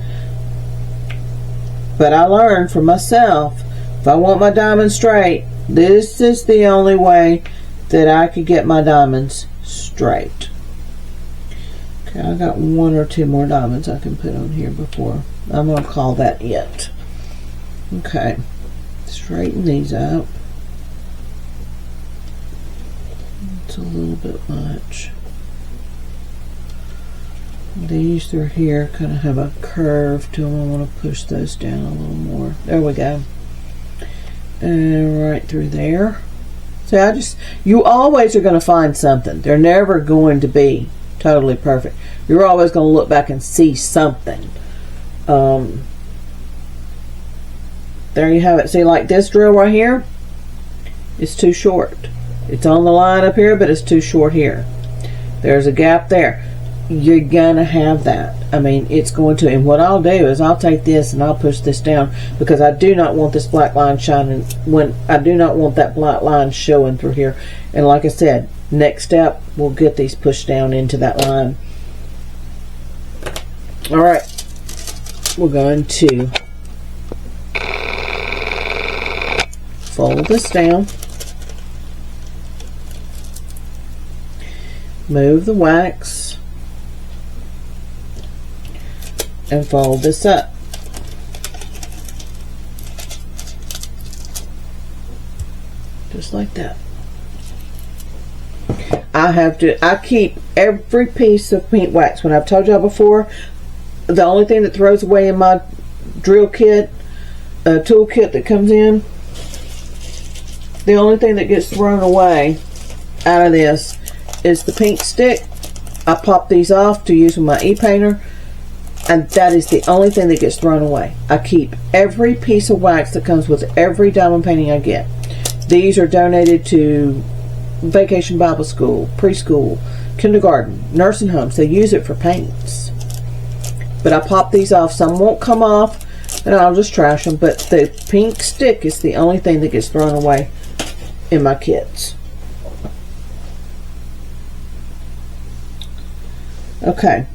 But I learned for myself, if I want my diamonds straight, this is the only way that I could get my diamonds straight. Okay, I got one or two more diamonds I can put on here before. I'm going to call that it. Okay, straighten these out. It's a little bit much. These through here kind of have a curve to them. I want to push those down a little more. There we go. And right through there. So you always are going to find something. They're never going to be totally perfect. You're always going to look back and see something. There you have it. See, like this drill right here, it's too short. It's on the line up here, but it's too short here. There's a gap there. You're gonna have that. I mean, it's going to. And what I'll do is I'll take this and I'll push this down, because I do not want this black line shining. I do not want that black line showing through here. And like I said, next step, we'll get these pushed down into that line. All right, we're going to fold this down, move the wax, and fold this up. Just like that. I keep every piece of paint wax. When I've told y'all before, the only thing that throws away in my drill kit, tool kit that comes in, the only thing that gets thrown away out of this is the paint stick. I pop these off to use with my e-painter. And that is the only thing that gets thrown away. I keep every piece of wax that comes with every diamond painting I get. These are donated to Vacation Bible School, preschool, kindergarten, nursing homes. They use it for paints. But I pop these off. Some won't come off, and I'll just trash them. But the pink stick is the only thing that gets thrown away in my kits. Okay,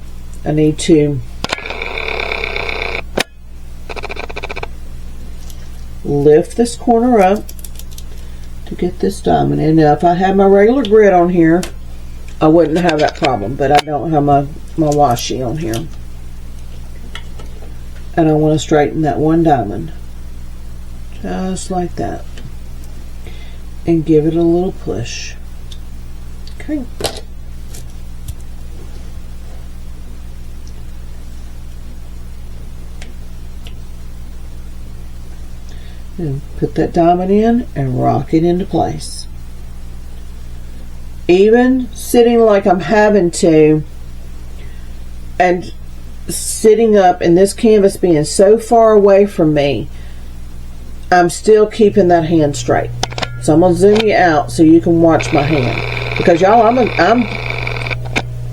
I need to lift this corner up to get this diamond in. Now, if I had my regular grid on here, I wouldn't have that problem, but I don't have my washi on here. And I want to straighten that one diamond just like that and give it a little push. Okay. And put that diamond in and rock it into place. Even sitting like I'm having to, and sitting up and this canvas being so far away from me, I'm still keeping that hand straight. So I'm gonna zoom you out so you can watch my hand, because y'all,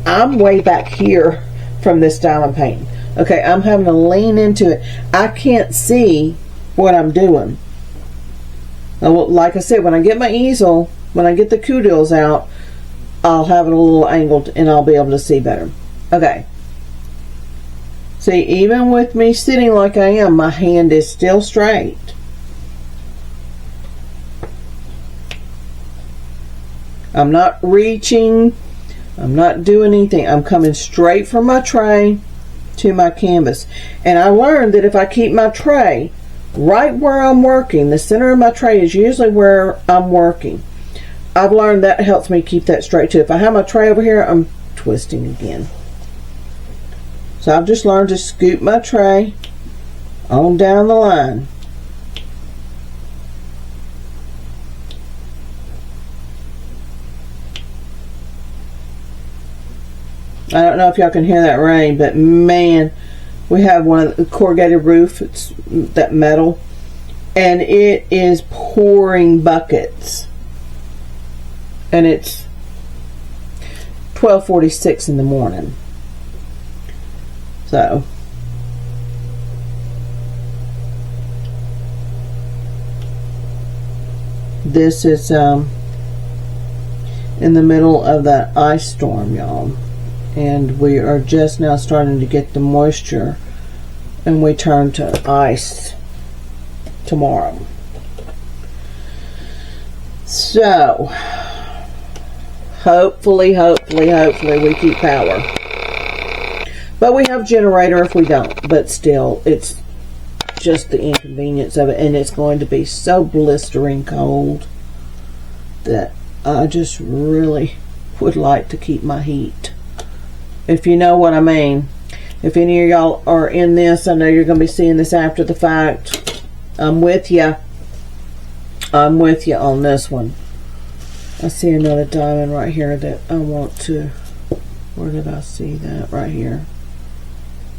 I'm way back here from this diamond painting. Okay, I'm having to lean into it. I can't see what I'm doing. Now, like I said, when I get my easel, when I get the kudos out, I'll have it a little angled and I'll be able to see better. Okay. See, even with me sitting like I am, my hand is still straight. I'm not reaching. I'm not doing anything. I'm coming straight from my tray to my canvas. And I learned that if I keep my tray right where I'm working, the center of my tray is usually where I'm working. I've learned that helps me keep that straight too. If I have my tray over here, I'm twisting again. So I've just learned to scoop my tray on down the line. I don't know if y'all can hear that rain, but man, we have one of the corrugated roof. It's that metal, and it is pouring buckets. And it's 12:46 in the morning. So this is in the middle of that ice storm, y'all, and we are just now starting to get the moisture, and we turn to ice tomorrow. So hopefully we keep power. But we have a generator if we don't. But still, it's just the inconvenience of it. And it's going to be so blistering cold that I just really would like to keep my heat. If you know what I mean. If any of y'all are in this, I know you're going to be seeing this after the fact. I'm with you. I'm with you on this one. I see another diamond right here that I want to... Where did I see that? Right here.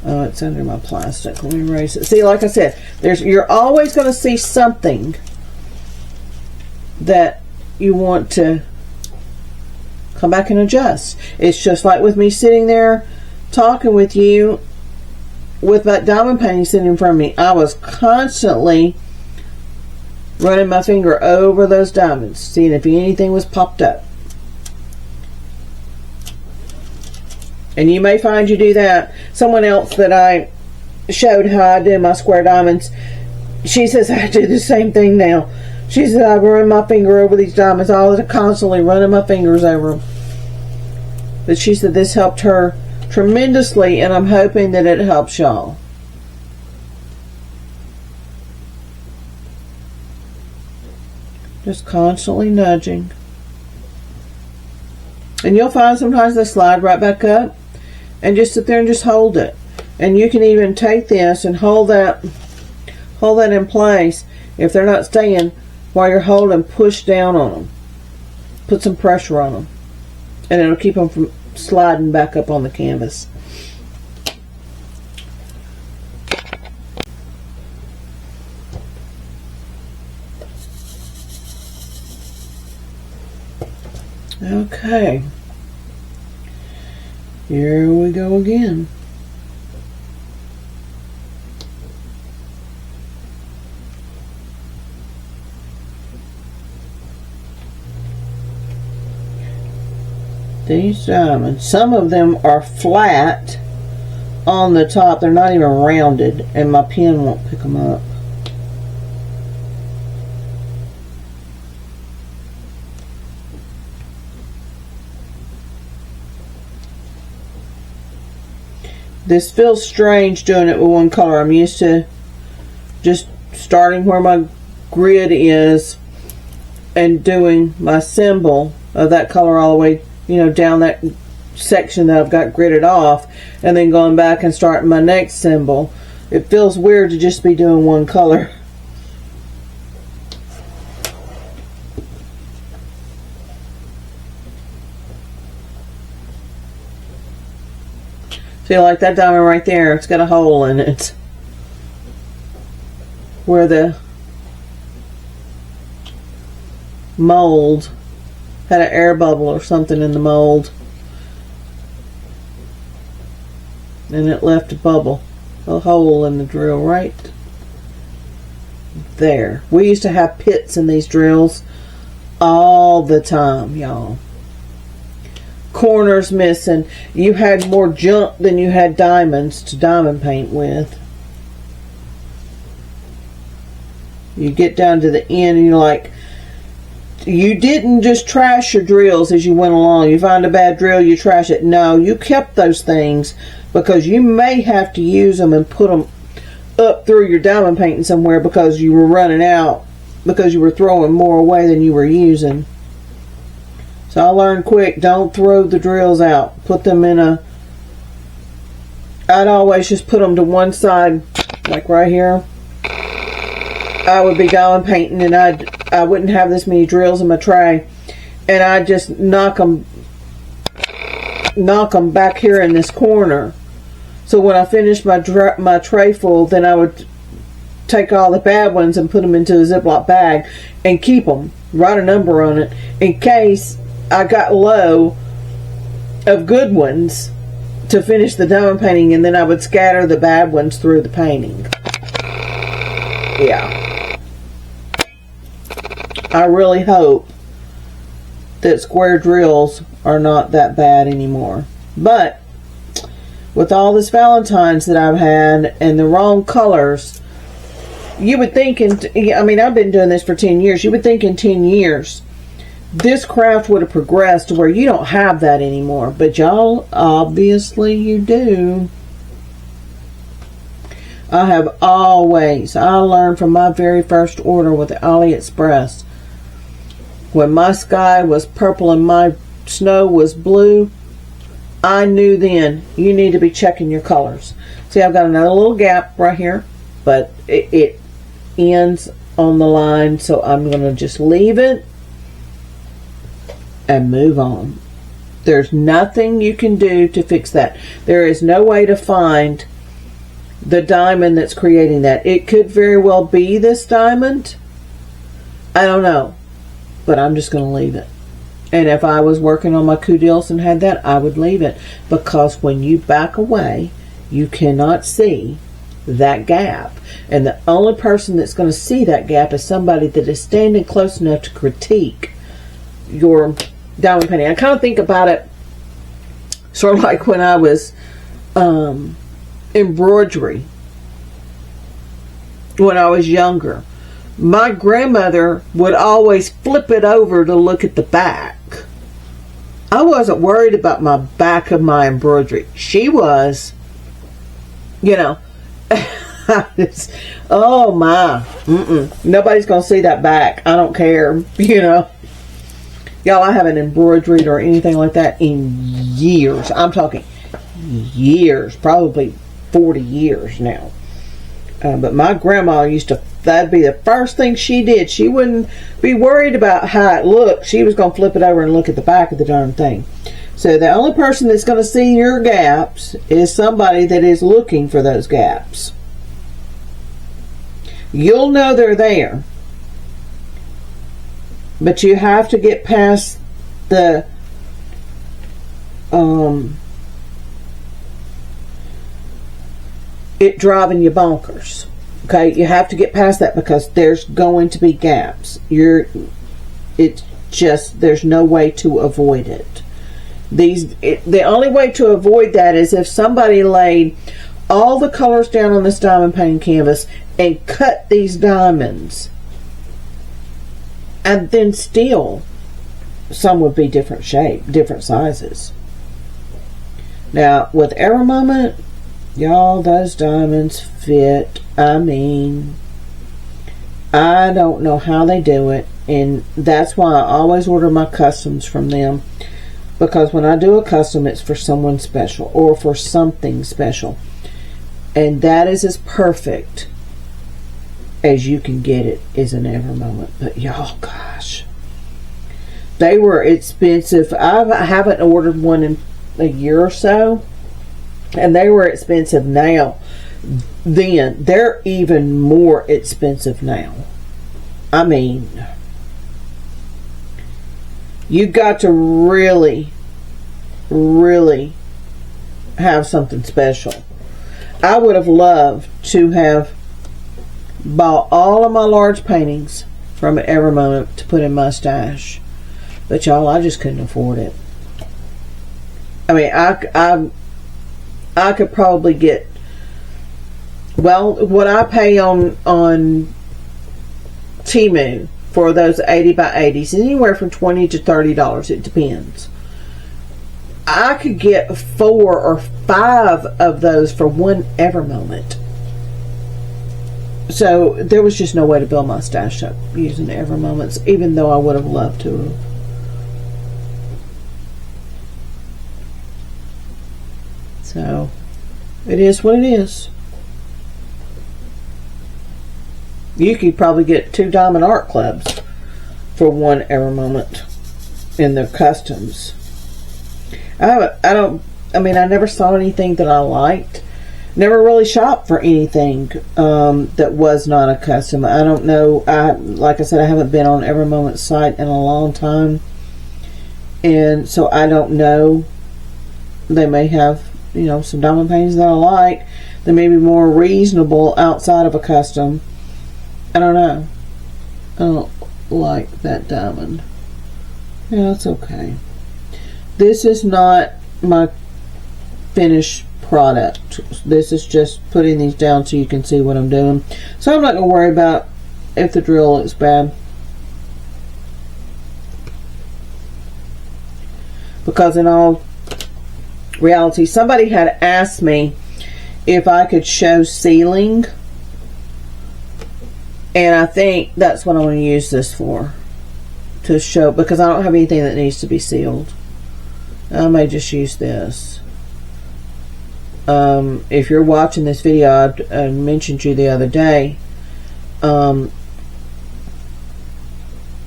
Oh, it's under my plastic. Let me erase it. See, like I said, you're always going to see something that you want to come back and adjust. It's just like with me sitting there talking with you with that diamond painting sitting in front of me. I was constantly running my finger over those diamonds, seeing if anything was popped up. And you may find you do that. Someone else that I showed how I do my square diamonds, she says I do the same thing now. She said I run my finger over these diamonds, all constantly running my fingers over them. But she said this helped her tremendously, and I'm hoping that it helps y'all. Just constantly nudging. And you'll find sometimes they slide right back up, and just sit there and just hold it. And you can even take this and hold that in place. If they're not staying, while you're holding, push down on them. Put some pressure on them. And it'll keep them from sliding back up on the canvas. Okay. Here we go again. These diamonds, some of them are flat on the top. They're not even rounded, and my pen won't pick them up. This feels strange doing it with one color. I'm used to just starting where my grid is and doing my symbol of that color all the way, you know, down that section that I've got gridded off, and then going back and starting my next symbol. It feels weird to just be doing one color. See, like that diamond right there, it's got a hole in it where the mold had an air bubble or something in the mold, and it left a bubble, a hole in the drill right there. We used to have pits in these drills all the time, y'all. Corners missing. You had more junk than you had diamonds to diamond paint with. You get down to the end and you're like, you didn't just trash your drills as you went along. You find a bad drill, you trash it. No, you kept those things because you may have to use them and put them up through your diamond painting somewhere because you were running out, because you were throwing more away than you were using. So I learned quick, don't throw the drills out. Put them in a... I'd always just put them to one side, like right here. I would be diamond painting and I wouldn't have this many drills in my tray. And I'd just knock them back here in this corner. So when I finished my tray full, then I would take all the bad ones and put them into a Ziploc bag and keep them. Write a number on it in case I got low of good ones to finish the diamond painting, and then I would scatter the bad ones through the painting. Yeah. I really hope that square drills are not that bad anymore. But with all this Valentine's that I've had and the wrong colors, you would think, I mean, I've been doing this for 10 years. You would think in 10 years this craft would have progressed to where you don't have that anymore. But y'all, obviously you do. I have always, I learned from my very first order with AliExpress. When my sky was purple and my snow was blue, I knew then you need to be checking your colors. See, I've got another little gap right here, but it ends on the line, so I'm going to just leave it and move on. There's nothing you can do to fix that. There is no way to find the diamond that's creating that. It could very well be this diamond. I don't know. But I'm just going to leave it. And if I was working on my Cudils and had that, I would leave it. Because when you back away, you cannot see that gap. And the only person that's going to see that gap is somebody that is standing close enough to critique your diamond painting. I kind of think about it sort of like when I was embroidery when I was younger. My grandmother would always flip it over to look at the back. I wasn't worried about my back of my embroidery. She was, you know. Oh my, nobody's gonna see that back. I don't care, you know. Y'all, I haven't embroidered or anything like that in years. I'm talking years, probably 40 years now. But my grandma used to, that'd be the first thing she did. She wouldn't be worried about how it looked. She was going to flip it over and look at the back of the darn thing. So the only person that's going to see your gaps is somebody that is looking for those gaps. You'll know they're there. But you have to get past the it driving you bonkers. Okay, you have to get past that because there's going to be gaps. It's just, there's no way to avoid it. The only way to avoid that is if somebody laid all the colors down on this diamond painting canvas and cut these diamonds, and then still some would be different shape, different sizes. Now with Ever Moment, y'all, those diamonds fit. I mean, I don't know how they do it, and that's why I always order my customs from them, because when I do a custom, it's for someone special or for something special, and that is as perfect as you can get it is an Ever Moment. But y'all, gosh, they were expensive. I haven't ordered one in a year or so, and they were expensive now. Then they're even more expensive now. I mean, you got to really have something special. I would have loved to have bought all of my large paintings from Ever Moment to put in my stash, but y'all, I just couldn't afford it. I mean, I could probably get, well, what I pay on Temu for those 80 by 80s, anywhere from $20 to $30. It depends. I could get 4 or 5 of those for one Ever Moment. So there was just no way to build my stash up using Ever Moments, even though I would have loved to have. So it is what it is. You could probably get 2 Diamond Art Clubs for one Ever Moment in their customs. I never saw anything that I liked. Never really shopped for anything that was not a custom. I don't know. Like I said, I haven't been on Ever Moment's site in a long time, and so I don't know. They may have, you know, some diamond paintings that I like. They may be more reasonable outside of a custom. I don't know. I don't like that diamond. Yeah, it's okay. This is not my finished product. This is just putting these down so you can see what I'm doing. So I'm not going to worry about if the drill looks bad, because in all reality, somebody had asked me if I could show sealing, and I think that's what I'm going to use this for, to show, because I don't have anything that needs to be sealed. I may just use this. If you're watching this video, I mentioned you the other day, and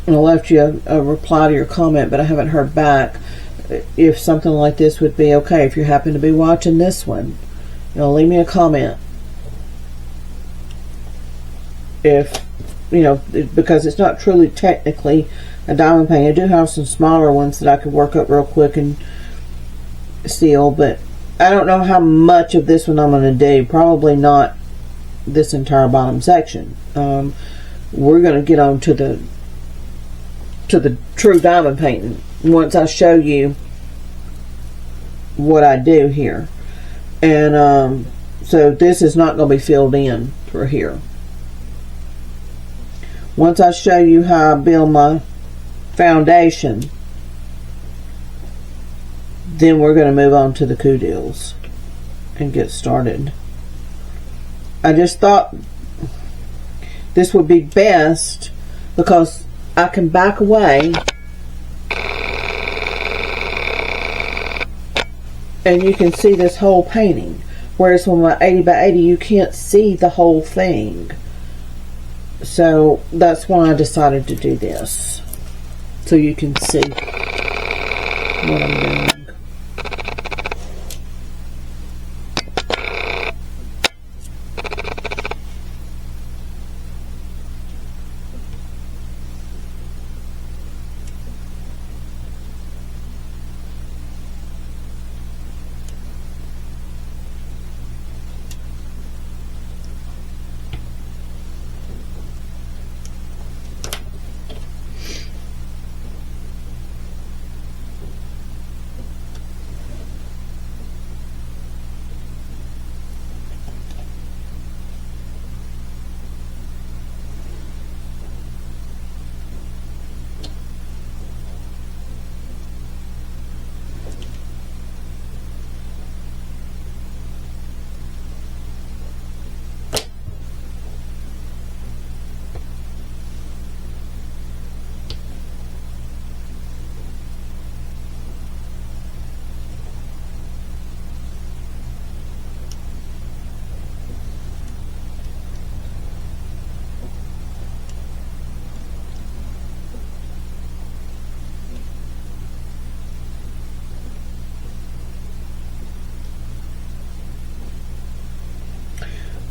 I left you a reply to your comment, but I haven't heard back if something like this would be okay. If you happen to be watching this one, you know, leave me a comment. If, you know, because it's not truly technically a diamond painting. I do have some smaller ones that I could work up real quick and seal, but I don't know how much of this one I'm going to do. Probably not this entire bottom section. We're going to get on to the true diamond painting once I show you what I do here. And so this is not going to be filled in for here. Once I show you how I build my foundation, then we're going to move on to the coudils and get started. I just thought this would be best because I can back away and you can see this whole painting, whereas with my 80 by 80 you can't see the whole thing. So that's why I decided to do this, so you can see what I'm doing.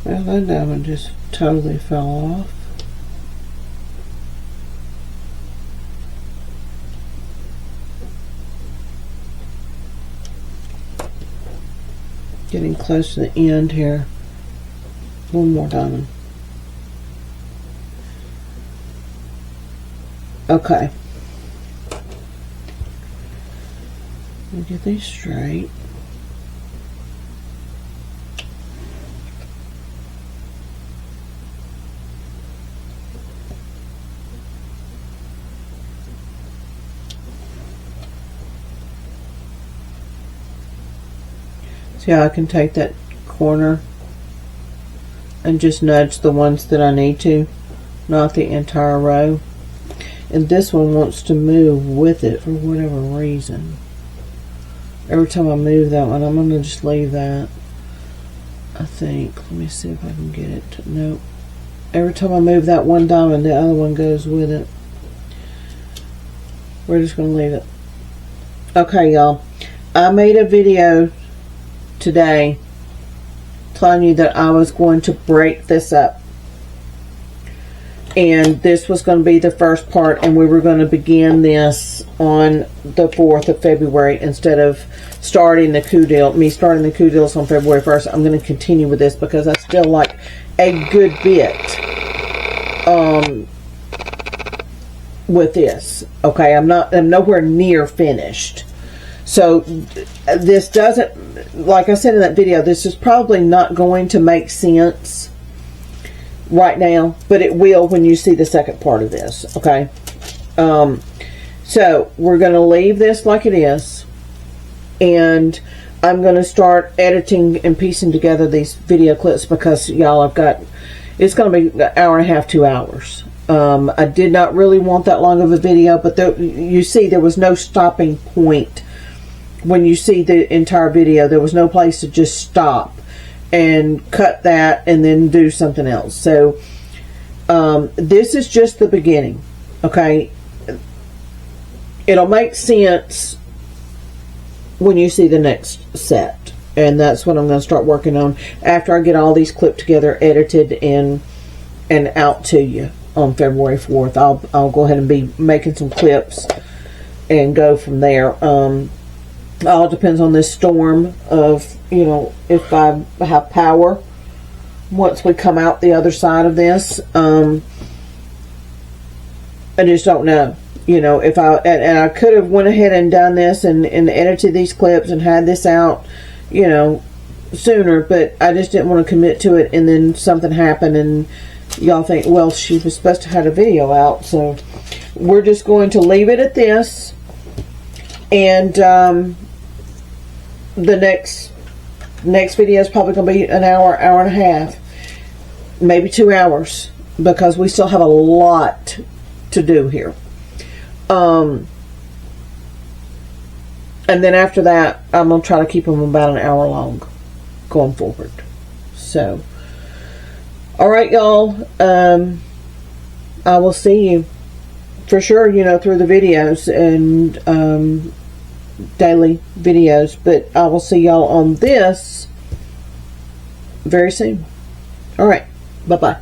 Well, that diamond just totally fell off. Getting close to the end here. One more diamond. Okay. Let me get these straight. See how I can take that corner and just nudge the ones that I need to, not the entire row. And this one wants to move with it for whatever reason. Every time I move that one, I'm going to just leave that. I think. Let me see if I can get it to, nope. Every time I move that one diamond, the other one goes with it. We're just going to leave it. Okay, y'all. I made a video today telling you that I was going to break this up, and this was going to be the first part, and we were going to begin this on the 4th of February instead of starting the coup deal. Me starting the coup deals on February 1st. I'm going to continue with this because I still like a good bit with this. Okay, I'm nowhere near finished. So this doesn't, like I said in that video, this is probably not going to make sense right now, but it will when you see the second part of this. Okay, so we're going to leave this like it is, and I'm going to start editing and piecing together these video clips because y'all, it's going to be an hour and a half, 2 hours. I did not really want that long of a video, but you see there was no stopping point. When you see the entire video, there was no place to just stop and cut that and then do something else. So this is just the beginning. Okay, it'll make sense when you see the next set, and that's what I'm going to start working on after I get all these clipped together, edited, and out to you on February 4th. I'll go ahead and be making some clips and go from there. All depends on this storm of, you know, if I have power once we come out the other side of this. I just don't know, you know, if and I could have went ahead and done this and edited these clips and had this out, you know, sooner, but I just didn't want to commit to it, and then something happened and y'all think, well, she was supposed to have a video out. So we're just going to leave it at this, and the next video is probably going to be an hour, hour and a half, maybe 2 hours, because we still have a lot to do here. And then after that, I'm going to try to keep them about an hour long going forward. So, alright, y'all. I will see you for sure, you know, through the videos and daily videos, but I will see y'all on this very soon. Alright, bye-bye.